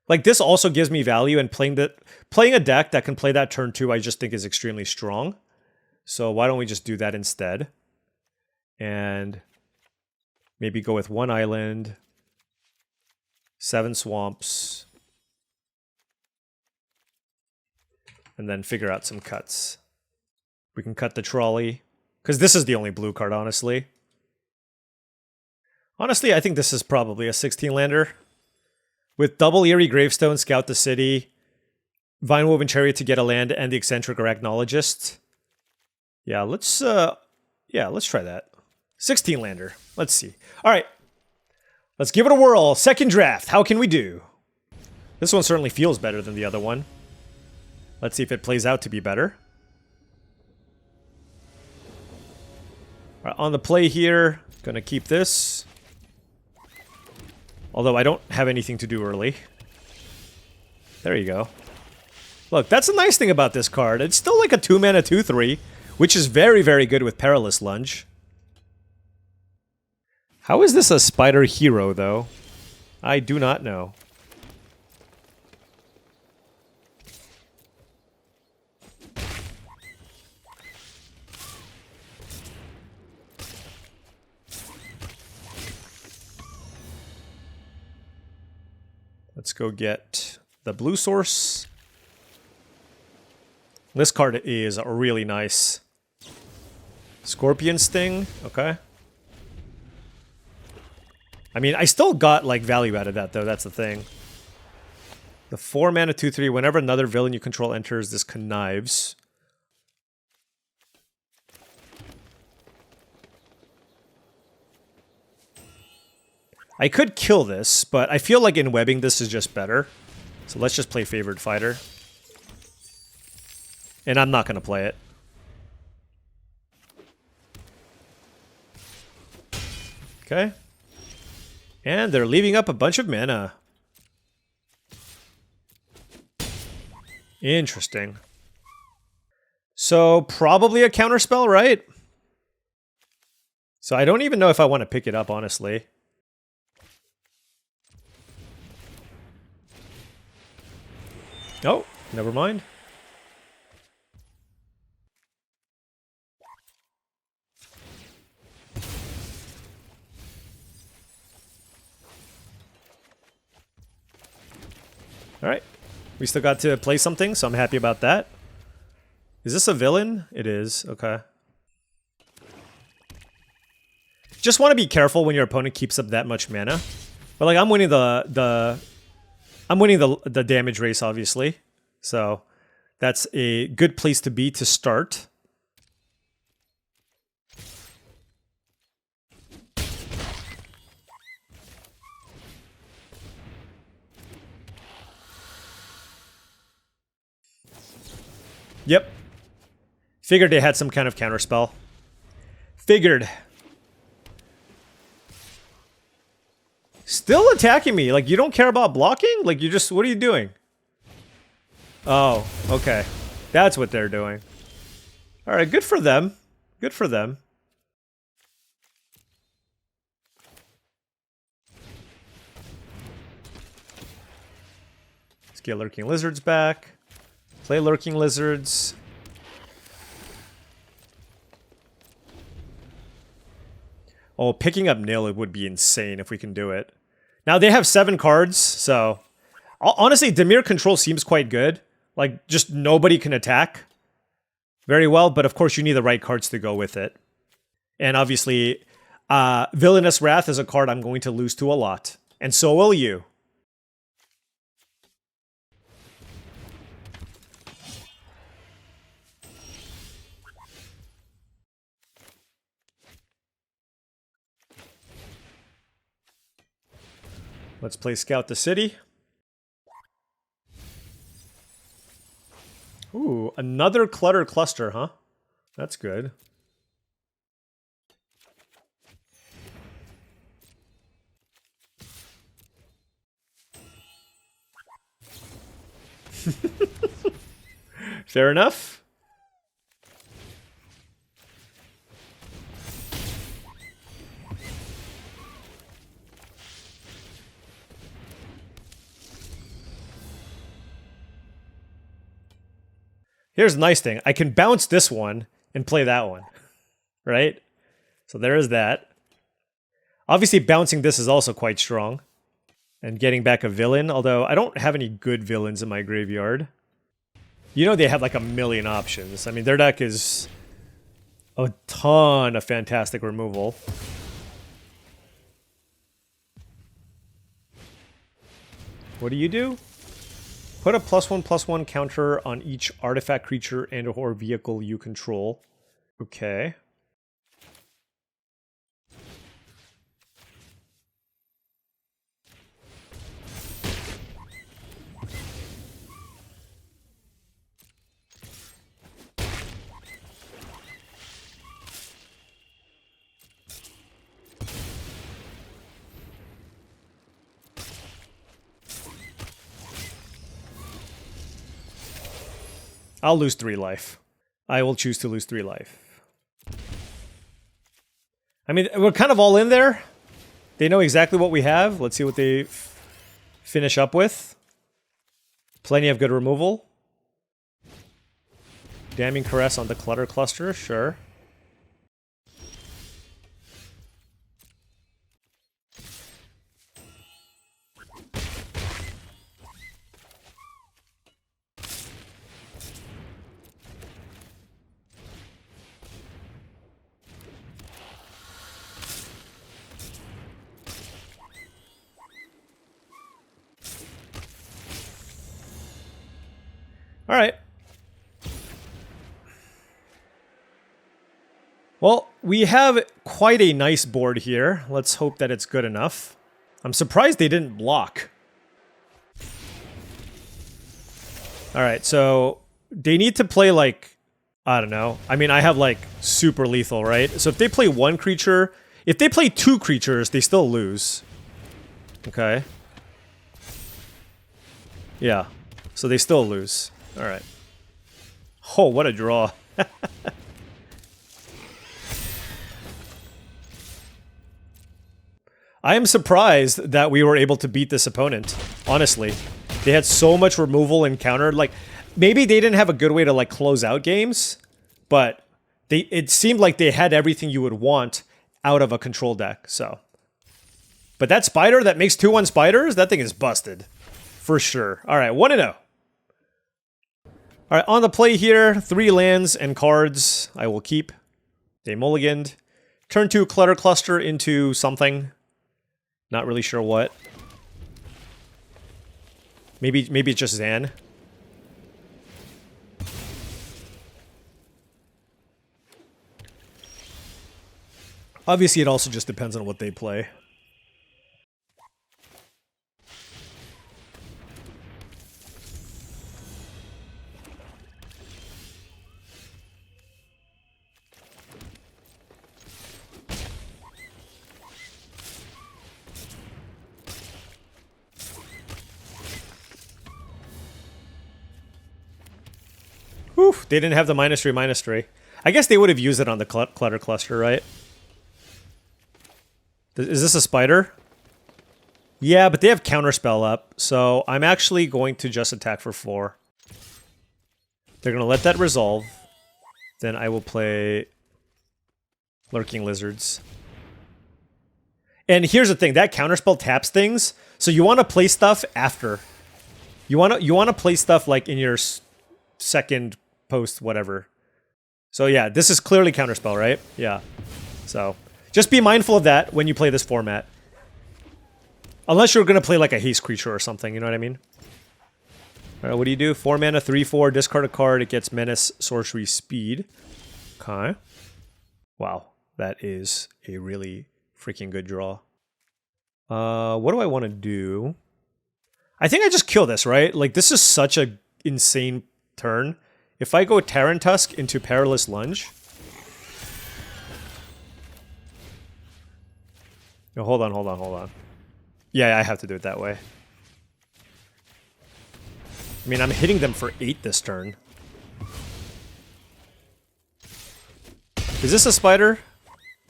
Like this also gives me value, and playing a deck that can play that turn 2 I just think is extremely strong. So why don't we just do that instead? And maybe go with 1 island, 7 swamps, and then figure out some cuts. We can cut the trolley. Because this is the only blue card, honestly. Honestly, I think this is probably a 16-lander. With double Eerie Gravestone, Scout the City, Vinewoven Chariot to get a land, and the Eccentric Arachnologist. Yeah, let's try that. 16-lander. Let's see. All right. Let's give it a whirl. Second draft. How can we do? This one certainly feels better than the other one. Let's see if it plays out to be better. On the play here, gonna keep this. Although I don't have anything to do early. There you go. Look, that's a nice thing about this card. It's still like a 2-mana 2/3, which is very, very good with Perilous Lunge. How is this a spider hero, though? I do not know. Let's go get the blue source. This card is really nice. Scorpion Sting, okay. I mean, I still got, like, value out of that, though. That's the thing. The 4 mana 2/3. Whenever another villain you control enters, this connives. I could kill this, but I feel like in webbing this is just better. So let's just play Favored Fighter. And I'm not going to play it. Okay. And they're leaving up a bunch of mana. Interesting. So probably a counterspell, right? So I don't even know if I want to pick it up, honestly. Oh, never mind. All right. We still got to play something, so I'm happy about that. Is this a villain? It is. Okay. Just want to be careful when your opponent keeps up that much mana. But like I'm winning the damage race, obviously. So that's a good place to be to start. Yep. Figured they had some kind of counterspell. Figured. Still attacking me. Like, you don't care about blocking? Like, you just... What are you doing? Oh, okay. That's what they're doing. Alright, good for them. Good for them. Let's get Lurking Lizards back. Play Lurking Lizards. Oh, picking up Nil, it would be insane if we can do it. Now, they have 7 cards, so... Honestly, Dimir control seems quite good. Like, just nobody can attack very well, but of course you need the right cards to go with it. And obviously, Villainous Wrath is a card I'm going to lose to a lot. And so will you. Let's play Scout the City. Ooh, another Clutter Cluster, huh? That's good. Fair enough. Here's the nice thing. I can bounce this one and play that one. Right? So there is that. Obviously, bouncing this is also quite strong. And getting back a villain, although I don't have any good villains in my graveyard. You know they have like a million options. I mean, their deck is a ton of fantastic removal. What do? Put a +1/+1 counter on each artifact, creature, and/or vehicle you control. Okay. I'll lose 3 life. I will choose to lose 3 life. I mean, we're kind of all in there. They know exactly what we have. Let's see what they finish up with. Plenty of good removal. Damning Caress on the Clutter Cluster, sure. Alright. Well, we have quite a nice board here. Let's hope that it's good enough. I'm surprised they didn't block. Alright, so they need to play like, I don't know. I mean, I have like super lethal, right? So if they play one creature, if they play two creatures, they still lose. Okay. Yeah, so they still lose. Alright. Oh, what a draw. I am surprised that we were able to beat this opponent, honestly. They had so much removal and counter. Like, maybe they didn't have a good way to, like, close out games, but it seemed like they had everything you would want out of a control deck, so. But that spider that makes 2/1 spiders, that thing is busted. For sure. Alright, 1-0. Alright, on the play here, 3 lands and cards I will keep. They mulliganed. Turn 2 Clutter Cluster into something. Not really sure what. Maybe it's just Zan. Obviously, it also just depends on what they play. Oof, they didn't have the -3/-3. I guess they would have used it on the Clutter Cluster, right? Is this a spider? Yeah, but they have Counterspell up, so I'm actually going to just attack for 4. They're going to let that resolve. Then I will play Lurking Lizards. And here's the thing, that Counterspell taps things, so you want to play stuff after. You want to play stuff like in your second post whatever. So yeah, this is clearly Counterspell, right? Yeah. So just be mindful of that when you play this format. Unless you're going to play like a haste creature or something, you know what I mean? Alright, what do you do? 4 mana, 3/4, discard a card, it gets Menace, Sorcery, Speed. Okay. Wow, that is a really freaking good draw. What do I want to do? I think I just kill this, right? Like, this is such a insane turn. If I go Terran Tusk into Perilous Lunge... No, hold on. Yeah, I have to do it that way. I mean, I'm hitting them for 8 this turn. Is this a spider?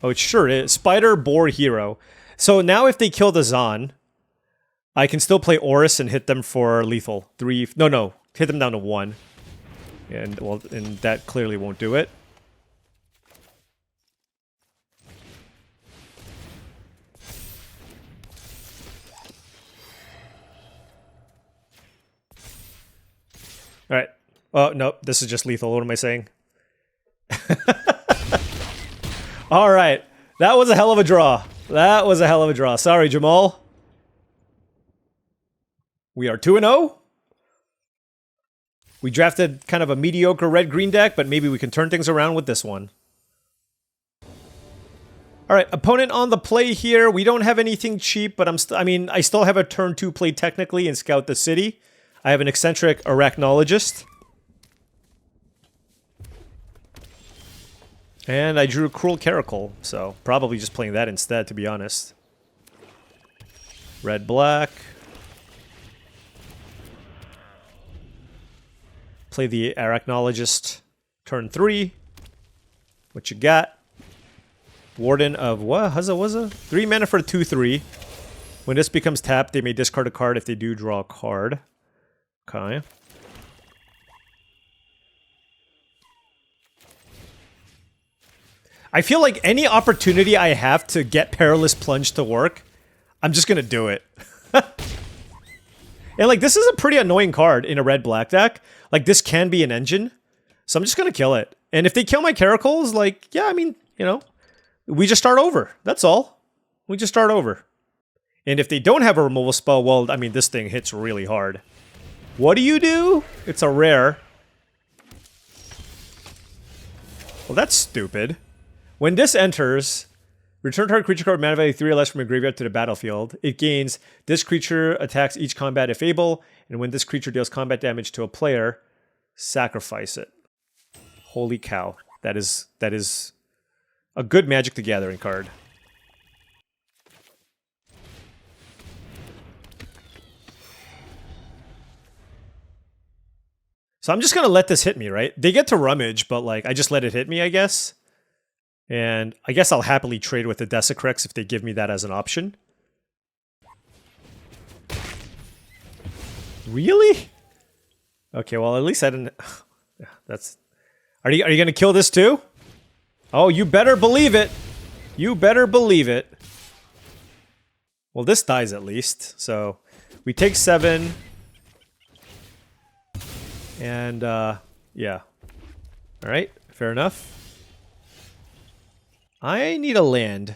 Oh, it sure is. Spider, Boar, Hero. So now if they kill the Zan, I can still play Oris and hit them for lethal. 3... No. Hit them down to 1. And, well, and that clearly won't do it. Alright. Oh, no, this is just lethal. What am I saying? Alright. That was a hell of a draw. That was a hell of a draw. Sorry, Jamal. We are 2-0. We drafted kind of a mediocre red-green deck, but maybe we can turn things around with this one. Alright, opponent on the play here. We don't have anything cheap, but I still have a turn 2 play technically and Scout the City. I have an eccentric Arachnologist. And I drew Cruel Caracal, so probably just playing that instead, to be honest. Red-black. Play the Arachnologist turn 3. What you got? Warden of what? Wuzza? 3 mana for 2/3. When this becomes tapped, they may discard a card if they do draw a card. Okay. I feel like any opportunity I have to get Perilous Plunge to work, I'm just gonna do it. And like, this is a pretty annoying card in a red-black deck. Like, this can be an engine, so I'm just gonna kill it. And if they kill my Caracals, like, yeah, I mean, you know, we just start over. That's all. We just start over. And if they don't have a removal spell, well, I mean, this thing hits really hard. What do? It's a rare. Well, that's stupid. When this enters, return target creature card mana value 3 or less from your graveyard to the battlefield. It gains, this creature attacks each combat if able, and when this creature deals combat damage to a player, sacrifice it. Holy cow. That is a good Magic the Gathering card. So I'm just going to let this hit me, right? They get to rummage, but like I just let it hit me, I guess. And I guess I'll happily trade with the Desecrex if they give me that as an option. Really? Okay, well at least I didn't... That's... Are you going to kill this too? Oh, you better believe it. You better believe it. Well, this dies at least. So we take 7. And, yeah. Alright, fair enough. I need a land.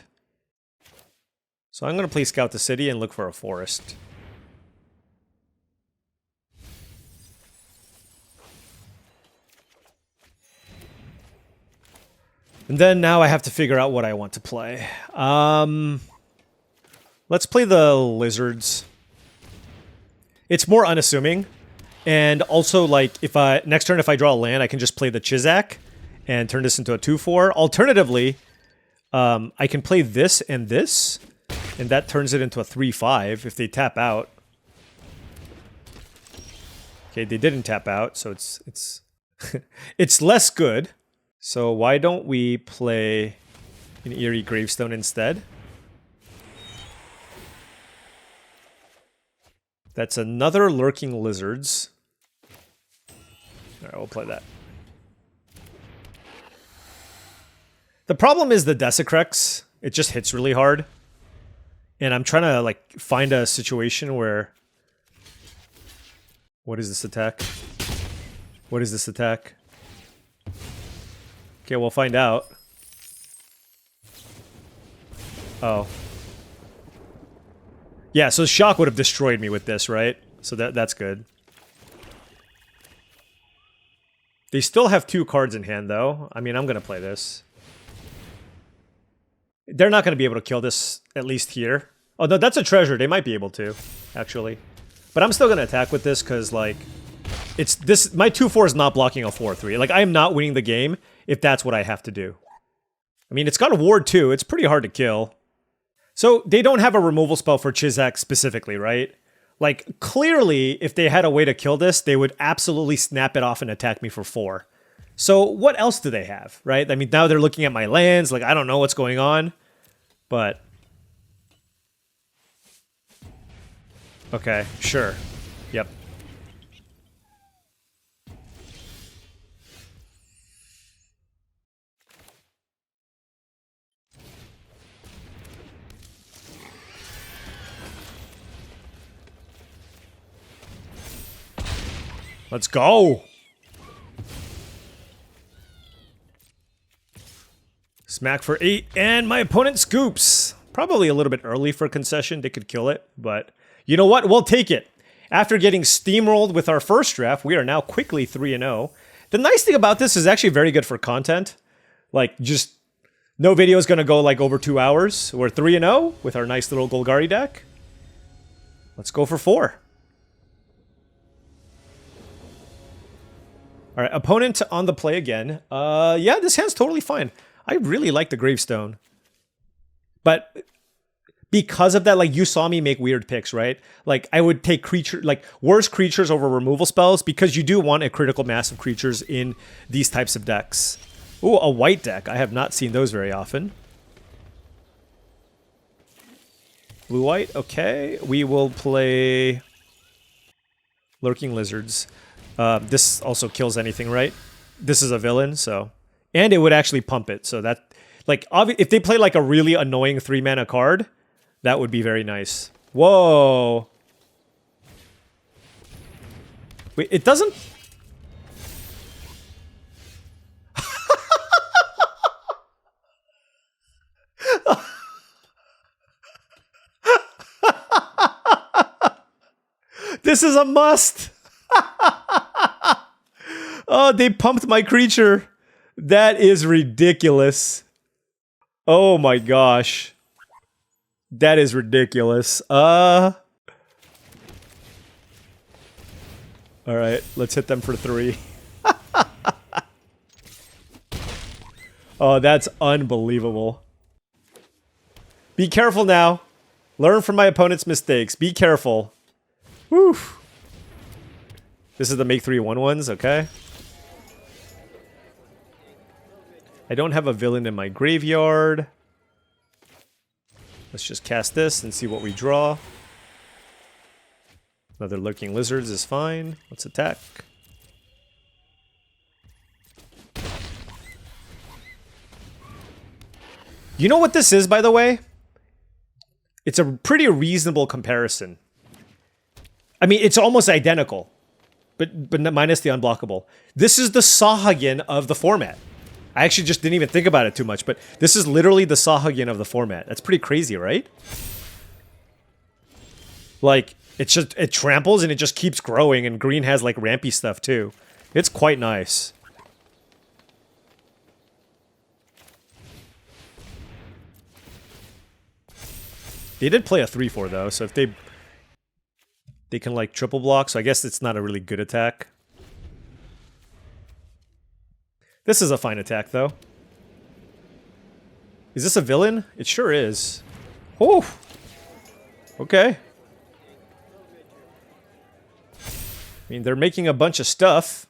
So I'm going to play Scout the City and look for a forest. And then now I have to figure out what I want to play. Let's play the Lizards. It's more unassuming. And also, like, if next turn if I draw a land, I can just play the Chizak and turn this into a 2/4. Alternatively, I can play this, and that turns it into a 3/5 if they tap out. Okay, they didn't tap out, so it's it's less good. So why don't we play an Eerie Gravestone instead? That's another Lurking Lizards. Alright, we'll play that. The problem is the Desecrex. It just hits really hard. And I'm trying to, like, find a situation where... What is this attack? What is this attack? Okay, we'll find out. Oh. Yeah, so Shock would have destroyed me with this, right? So that's good. They still have 2 cards in hand, though. I mean, I'm going to play this. They're not going to be able to kill this, at least here. Oh, no, that's a treasure. They might be able to, actually. But I'm still going to attack with this, because, like... It's this. My 2/4 is not blocking a 4/3. Like, I am not winning the game if that's what I have to do. I mean, it's got a ward, too. It's pretty hard to kill. So, they don't have a removal spell for Chizak specifically, right? Like, clearly, if they had a way to kill this, they would absolutely snap it off and attack me for 4. So, what else do they have, right? I mean, now they're looking at my lands. Like, I don't know what's going on. But... Okay, sure. Yep. Let's go! Smack for 8, and my opponent scoops! Probably a little bit early for concession, they could kill it, but... You know what? We'll take it! After getting steamrolled with our first draft, we are now quickly 3-0. The nice thing about this is actually very good for content. Like, just... No video is gonna go, like, over 2 hours. We're 3-0 with our nice little Golgari deck. Let's go for 4. Alright, opponent on the play again. Yeah, this hand's totally fine. I really like the Gravestone. But because of that, like, you saw me make weird picks, right? Like, I would take worse creatures over removal spells because you do want a critical mass of creatures in these types of decks. Ooh, a white deck. I have not seen those very often. Blue-white, okay. We will play Lurking Lizards. This also kills anything, right? This is a villain, so... And it would actually pump it, so that... Like, if they play, like, a really annoying 3-mana card, that would be very nice. Whoa! Wait, it doesn't... This is a must! Oh, they pumped my creature. That is ridiculous. Oh my gosh. That is ridiculous. Alright, let's hit them for 3. Oh, that's unbelievable. Be careful now. Learn from my opponent's mistakes. Be careful. Whew. This is the make 3 1/1s, okay? I don't have a villain in my graveyard. Let's just cast this and see what we draw. Another Lurking Lizards is fine. Let's attack. You know what this is, by the way? It's a pretty reasonable comparison. I mean, it's almost identical, but minus the unblockable. This is the Sahagin of the format. I actually just didn't even think about it too much, but this is literally the Sahagin of the format. That's pretty crazy, right? Like, it tramples and it just keeps growing, and green has, like, rampy stuff, too. It's quite nice. They did play a 3/4, though, so if they can, like, triple block, so I guess it's not a really good attack. This is a fine attack, though. Is this a villain? It sure is. Oh! Okay. I mean, they're making a bunch of stuff.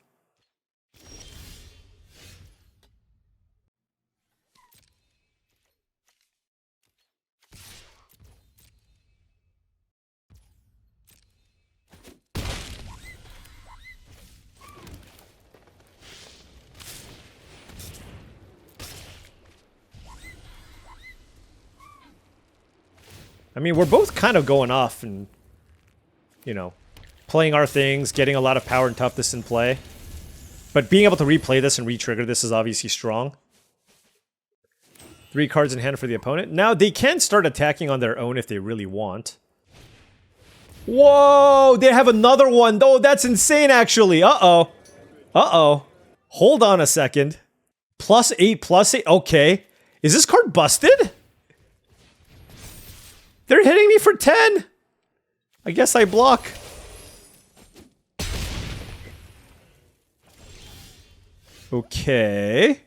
I mean, we're both kind of going off and, you know, playing our things, getting a lot of power and toughness in play. But being able to replay this and re-trigger this is obviously strong. 3 cards in hand for the opponent. Now, they can start attacking on their own if they really want. Whoa! They have another one! Oh, that's insane, actually! Uh-oh. Uh-oh. Hold on a second. +8, +8. Okay. Is this card busted? They're hitting me for 10! I guess I block. Okay.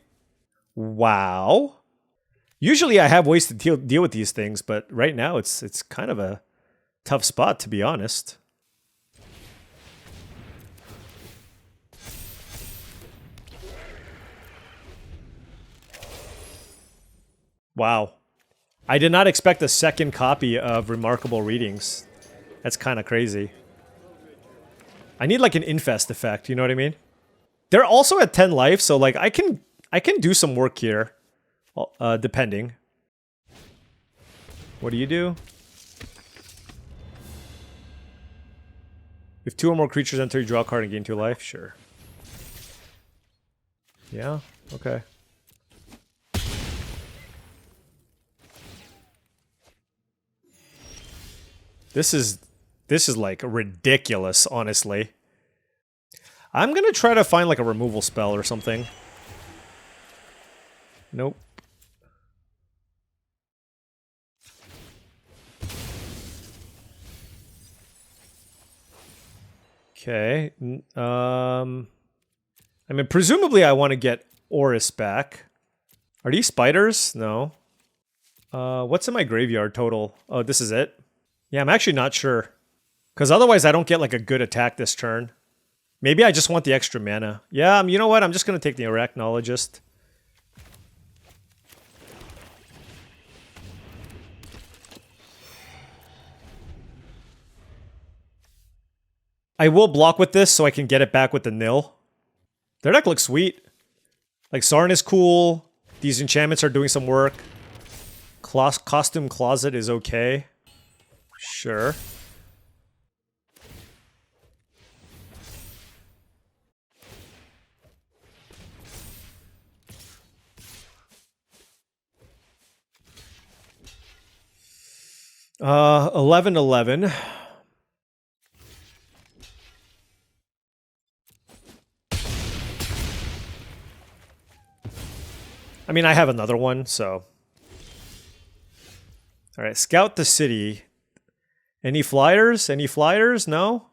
Wow. Usually I have ways to deal with these things, but right now it's kind of a tough spot, to be honest. Wow. I did not expect a second copy of Remarkable Readings. That's kind of crazy. I need like an infest effect, you know what I mean? They're also at 10 life, so like I can do some work here, depending. What do you do? If 2 or more creatures enter, you draw a card and gain 2 life? Sure. Yeah? Okay. This is like ridiculous, honestly. I'm gonna try to find like a removal spell or something. Nope. Okay. I mean, presumably I want to get Oris back. Are these spiders? No. What's in my graveyard total? Oh, this is it? Yeah, I'm actually not sure. Because otherwise I don't get like a good attack this turn. Maybe I just want the extra mana. Yeah, you know what? I'm just going to take the Arachnologist. I will block with this so I can get it back with the nil. Their deck looks sweet. Like, Sarn is cool. These enchantments are doing some work. Costume Closet is okay. Sure. Uh, 11-11. I mean, I have another one, so. All right, scout the city. Any flyers? Any flyers? No?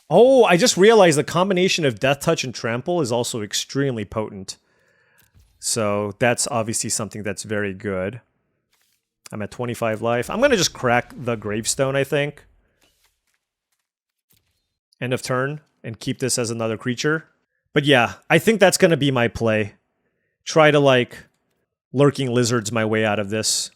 Oh, I just realized the combination of Death Touch and Trample is also extremely potent. So that's obviously something that's very good. I'm at 25 life. I'm going to just crack the Gravestone, I think. End of turn, and keep this as another creature. But yeah, I think that's going to be my play. Try to, like, Lurking Lizards my way out of this.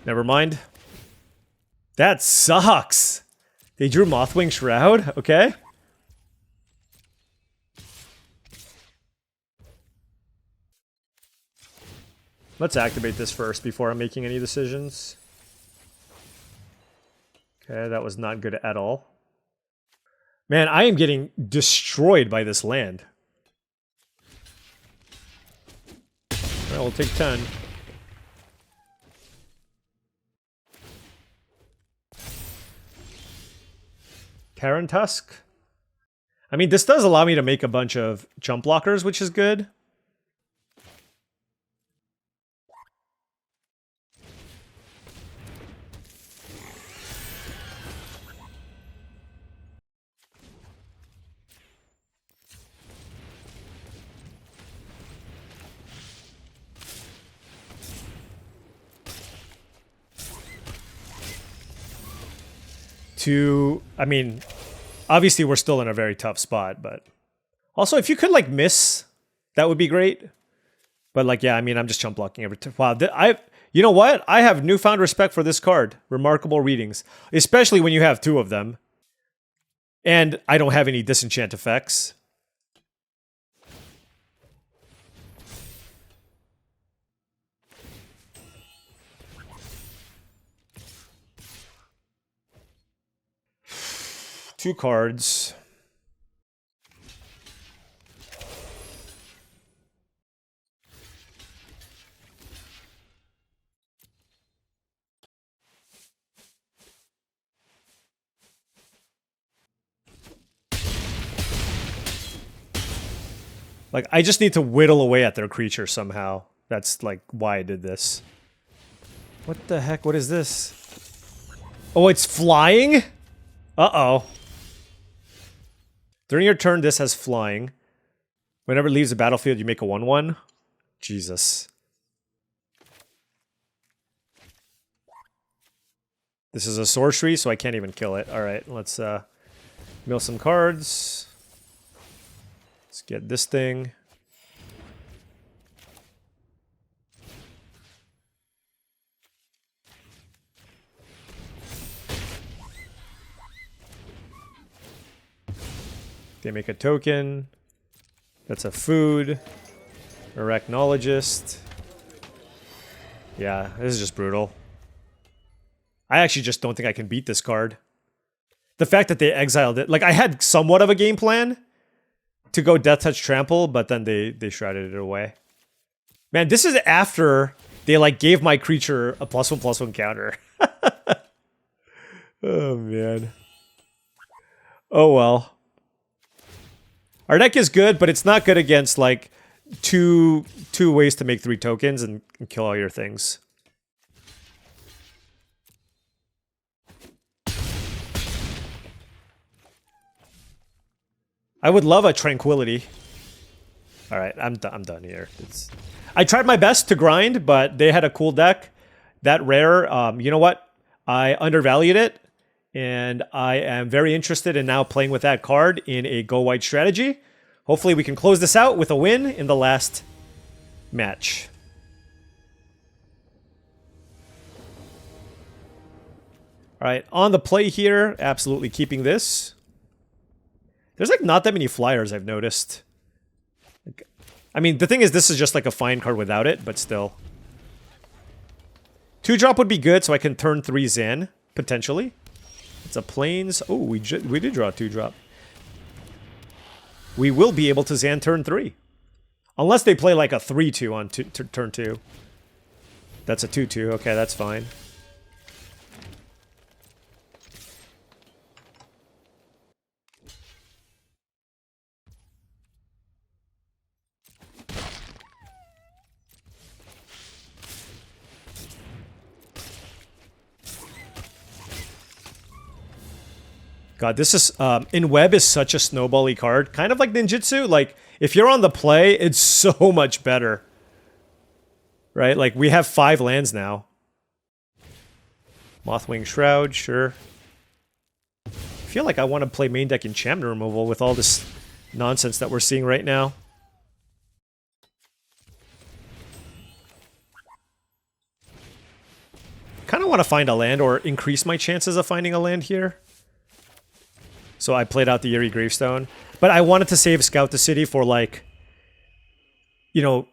Never mind. That sucks. They drew Mothwing Shroud? Okay. Let's activate this first before I'm making any decisions. Okay, that was not good at all. Man, I am getting destroyed by this land. Well, we'll take 10. Karen Tusk. I mean, this does allow me to make a bunch of jump blockers, which is good. I mean, obviously we're still in a very tough spot, but also if you could like miss, that would be great. But like, yeah, I mean, I'm just jump blocking every time. Wow, you know what? I have newfound respect for this card. Remarkable Readings, especially when you have 2 of them, and I don't have any disenchant effects. Two cards. Like, I just need to whittle away at their creature somehow. That's, like, why I did this. What the heck? What is this? Oh, it's flying? Uh-oh. During your turn, this has flying. Whenever it leaves the battlefield, you make a 1/1. Jesus. This is a sorcery, so I can't even kill it. Alright, let's mill some cards. Let's get this thing. They make a token. That's a food. Arachnologist. Yeah, this is just brutal. I actually just don't think I can beat this card. The fact that they exiled it. Like, I had somewhat of a game plan to go Death Touch Trample, but then they shrouded it away. Man, this is after they, like, gave my creature a +1/+1 counter. Oh, man. Oh, well. Our deck is good, but it's not good against, like, two ways to make 3 tokens and kill all your things. I would love a Tranquility. Alright, I'm done here. I tried my best to grind, but they had a cool deck. That rare, you know what? I undervalued it. And I am very interested in now playing with that card in a go white strategy. Hopefully we can close this out with a win in the last match. Alright, on the play here, absolutely keeping this. There's like not that many flyers I've noticed. Like, I mean, the thing is, this is just like a fine card without it, but still. 2-drop would be good, so I can turn 3 Zan, potentially. It's a plains. Oh, we did draw a 2-drop. We will be able to Zan turn 3. Unless they play like a 3-2 on turn 2. That's a 2-2. Okay, that's fine. God, this is, in web is such a snowbally card. Kind of like ninjutsu. Like, if you're on the play, it's so much better. Right? Like, we have 5 lands now. Mothwing Shroud, sure. I feel like I want to play main deck enchantment removal with all this nonsense that we're seeing right now. Kind of want to find a land or increase my chances of finding a land here. So I played out the Eerie Gravestone. But I wanted to save Scout the City for, like, you know,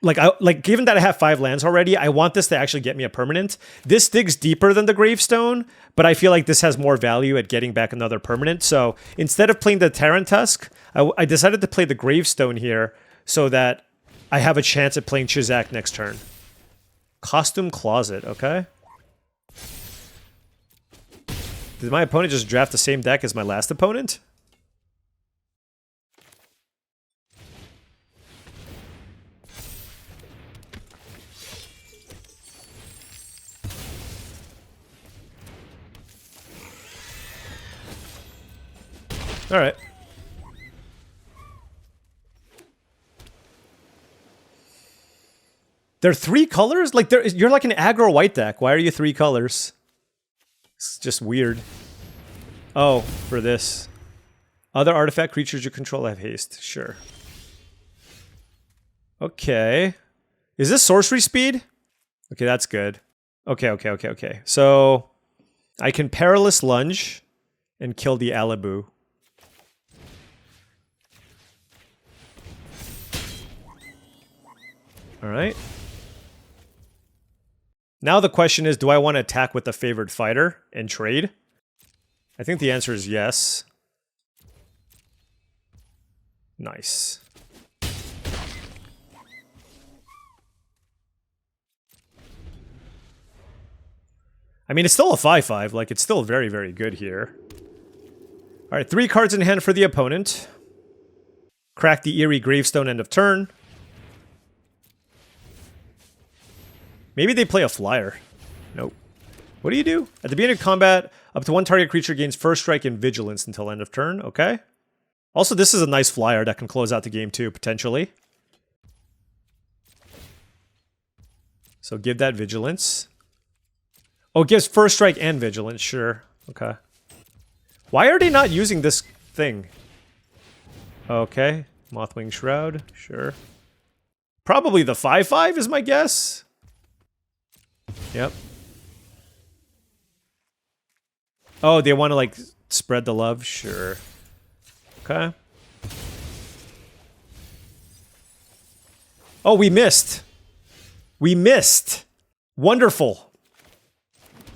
like given that I have 5 lands already, I want this to actually get me a permanent. This digs deeper than the Gravestone, but I feel like this has more value at getting back another permanent. So instead of playing the Terran Tusk, I decided to play the Gravestone here so that I have a chance at playing Chizak next turn. Costume Closet, okay. Did my opponent just draft the same deck as my last opponent? All right. They're 3 colors? Like, you're like an aggro white deck. Why are you 3 colors? It's just weird. Oh, for this. Other artifact creatures you control have haste. Sure. Okay. Is this sorcery speed? Okay, that's good. Okay. So, I can Perilous Lunge and kill the Alibu. Alright. Now the question is, do I want to attack with the favored fighter and trade? I think the answer is yes. Nice. I mean, it's still a 5-5. Like, it's still very, very good here. Alright, 3 cards in hand for the opponent. Crack the Eerie Gravestone end of turn. Maybe they play a flyer. Nope. What do you do? At the beginning of combat, up to 1 target creature gains first strike and vigilance until end of turn. Okay. Also, this is a nice flyer that can close out the game too, potentially. So give that vigilance. Oh, it gives first strike and vigilance. Sure. Okay. Why are they not using this thing? Okay. Mothwing Shroud. Sure. Probably the 5-5 is my guess. Yep. Oh, they want to, like, spread the love? Sure. Okay. Oh, we missed. We missed. Wonderful.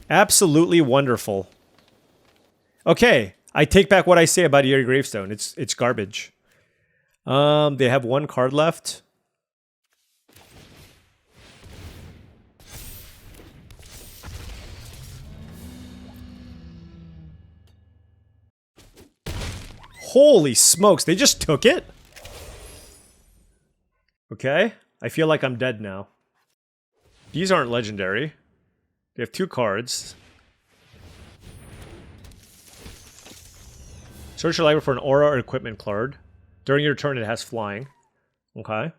Absolutely wonderful. Okay. I take back what I say about Eerie Gravestone. It's garbage. They have 1 card left. Holy smokes, they just took it? Okay, I feel like I'm dead now. These aren't legendary. They have 2 cards. Search your library for an aura or equipment card. During your turn, it has flying. Okay.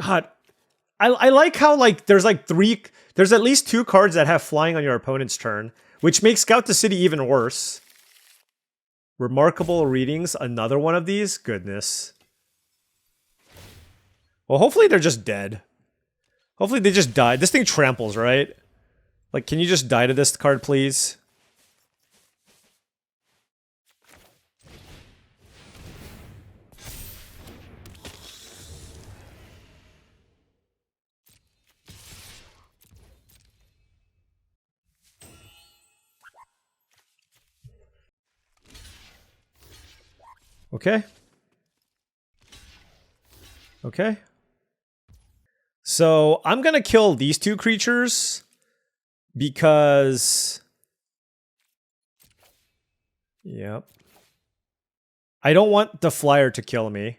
God, I like how, like, there's at least 2 cards that have flying on your opponent's turn, which makes Scout the City even worse. Remarkable Readings, another one of these? Goodness. Well, hopefully they're just dead. Hopefully they just died. This thing tramples, right? Like, can you just die to this card, please? Okay. Okay. So I'm going to kill these two creatures because... Yep. I don't want the flyer to kill me.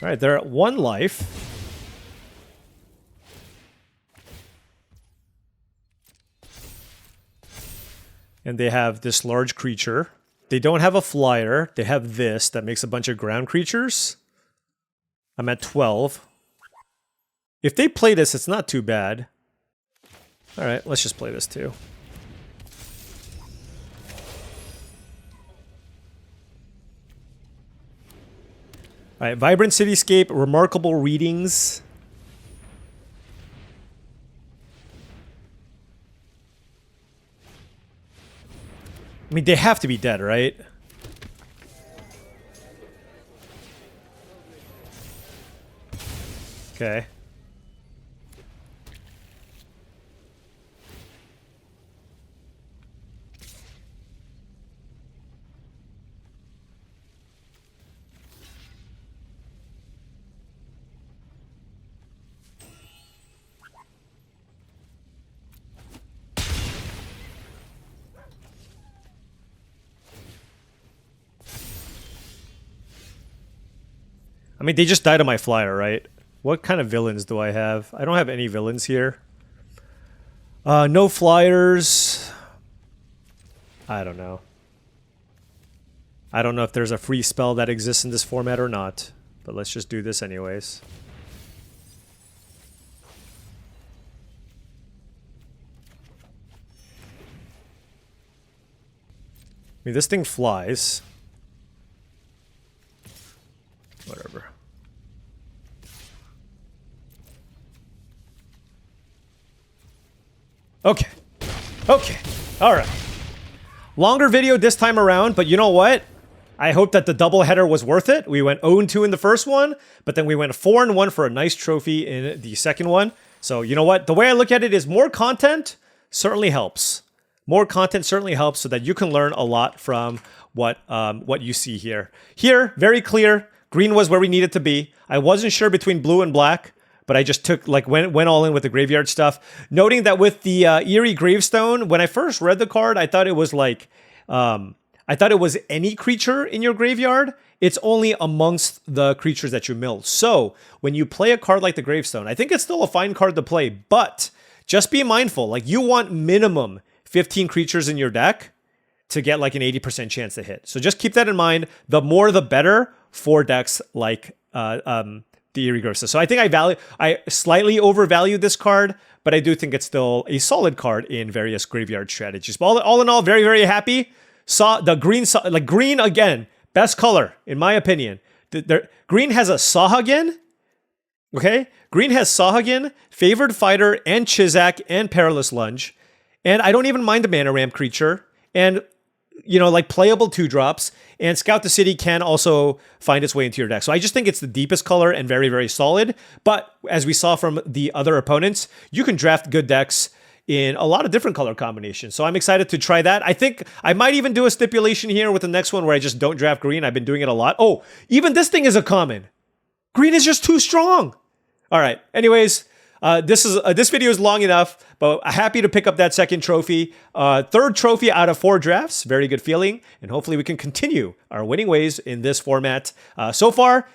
Alright, they're at 1 life. And they have this large creature. They don't have a flyer. They have this that makes a bunch of ground creatures. I'm at 12. If they play this, it's not too bad. Alright, let's just play this too. Alright, Vibrant Cityscape, Remarkable Readings. I mean, they have to be dead, right? Okay. I mean, they just died on my flyer, right? What kind of villains do I have? I don't have any villains here. No flyers. I don't know. I don't know if there's a free spell that exists in this format or not. But let's just do this anyways. I mean, this thing flies. Whatever. Okay. Okay. All right. Longer video this time around, but you know what? I hope that the doubleheader was worth it. We went 0-2 in the first one, but then we went 4-1 for a nice trophy in the second one. So you know what? The way I look at it is more content certainly helps. More content certainly helps so that you can learn a lot from what you see here. Here, very clear. Green was where we needed to be. I wasn't sure between blue and black, but I just took, like, went all in with the graveyard stuff. Noting that with the Eerie Gravestone, when I first read the card, I thought it was like, I thought it was any creature in your graveyard. It's only amongst the creatures that you mill. So when you play a card like the Gravestone, I think it's still a fine card to play, but just be mindful. Like, you want minimum 15 creatures in your deck to get like an 80% chance to hit. So just keep that in mind. The more the better for decks like the Eerie Gravestone. So I think I slightly overvalued this card, but I do think it's still a solid card in various graveyard strategies. But all in all, very, very happy. Saw the green, like green again, best color in my opinion. Green has a Sahagin. Okay, green has Sahagin, Favored Fighter, and Chizak, and Perilous Lunge. And I don't even mind the mana ramp creature. And, you know, like playable 2-drops. And Scout the City can also find its way into your deck. So I just think it's the deepest color and very, very solid. But as we saw from the other opponents, you can draft good decks in a lot of different color combinations. So I'm excited to try that. I think I might even do a stipulation here with the next one where I just don't draft green. I've been doing it a lot. Oh, even this thing is a common. Green is just too strong. All right. Anyways, this video is long enough, but happy to pick up that second trophy. Third trophy out of 4 drafts. Very good feeling. And hopefully we can continue our winning ways in this format. So far,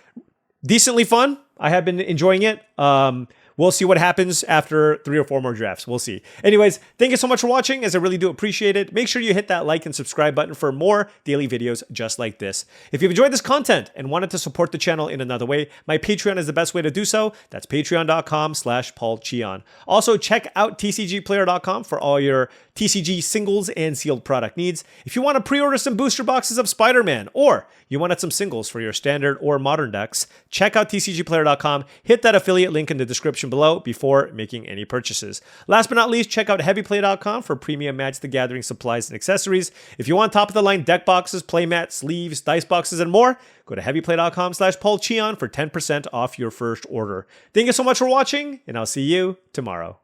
decently fun. I have been enjoying it. We'll see what happens after 3 or 4 more drafts. We'll see. Anyways, thank you so much for watching, as I really do appreciate it. Make sure you hit that like and subscribe button for more daily videos just like this. If you've enjoyed this content and wanted to support the channel in another way, my Patreon is the best way to do so. That's patreon.com/paulcheon. Also, check out TCGplayer.com for all your TCG singles and sealed product needs. If you want to pre-order some booster boxes of Spider-Man, or you wanted some singles for your standard or modern decks, check out TCGplayer.com. Hit that affiliate link in the description below before making any purchases. Last but not least, check out heavyplay.com for premium Magic the Gathering supplies and accessories. If you want top-of-the-line deck boxes, playmats, sleeves, dice boxes, and more, go to heavyplay.com/paulcheon for 10% off your first order. Thank you so much for watching, and I'll see you tomorrow.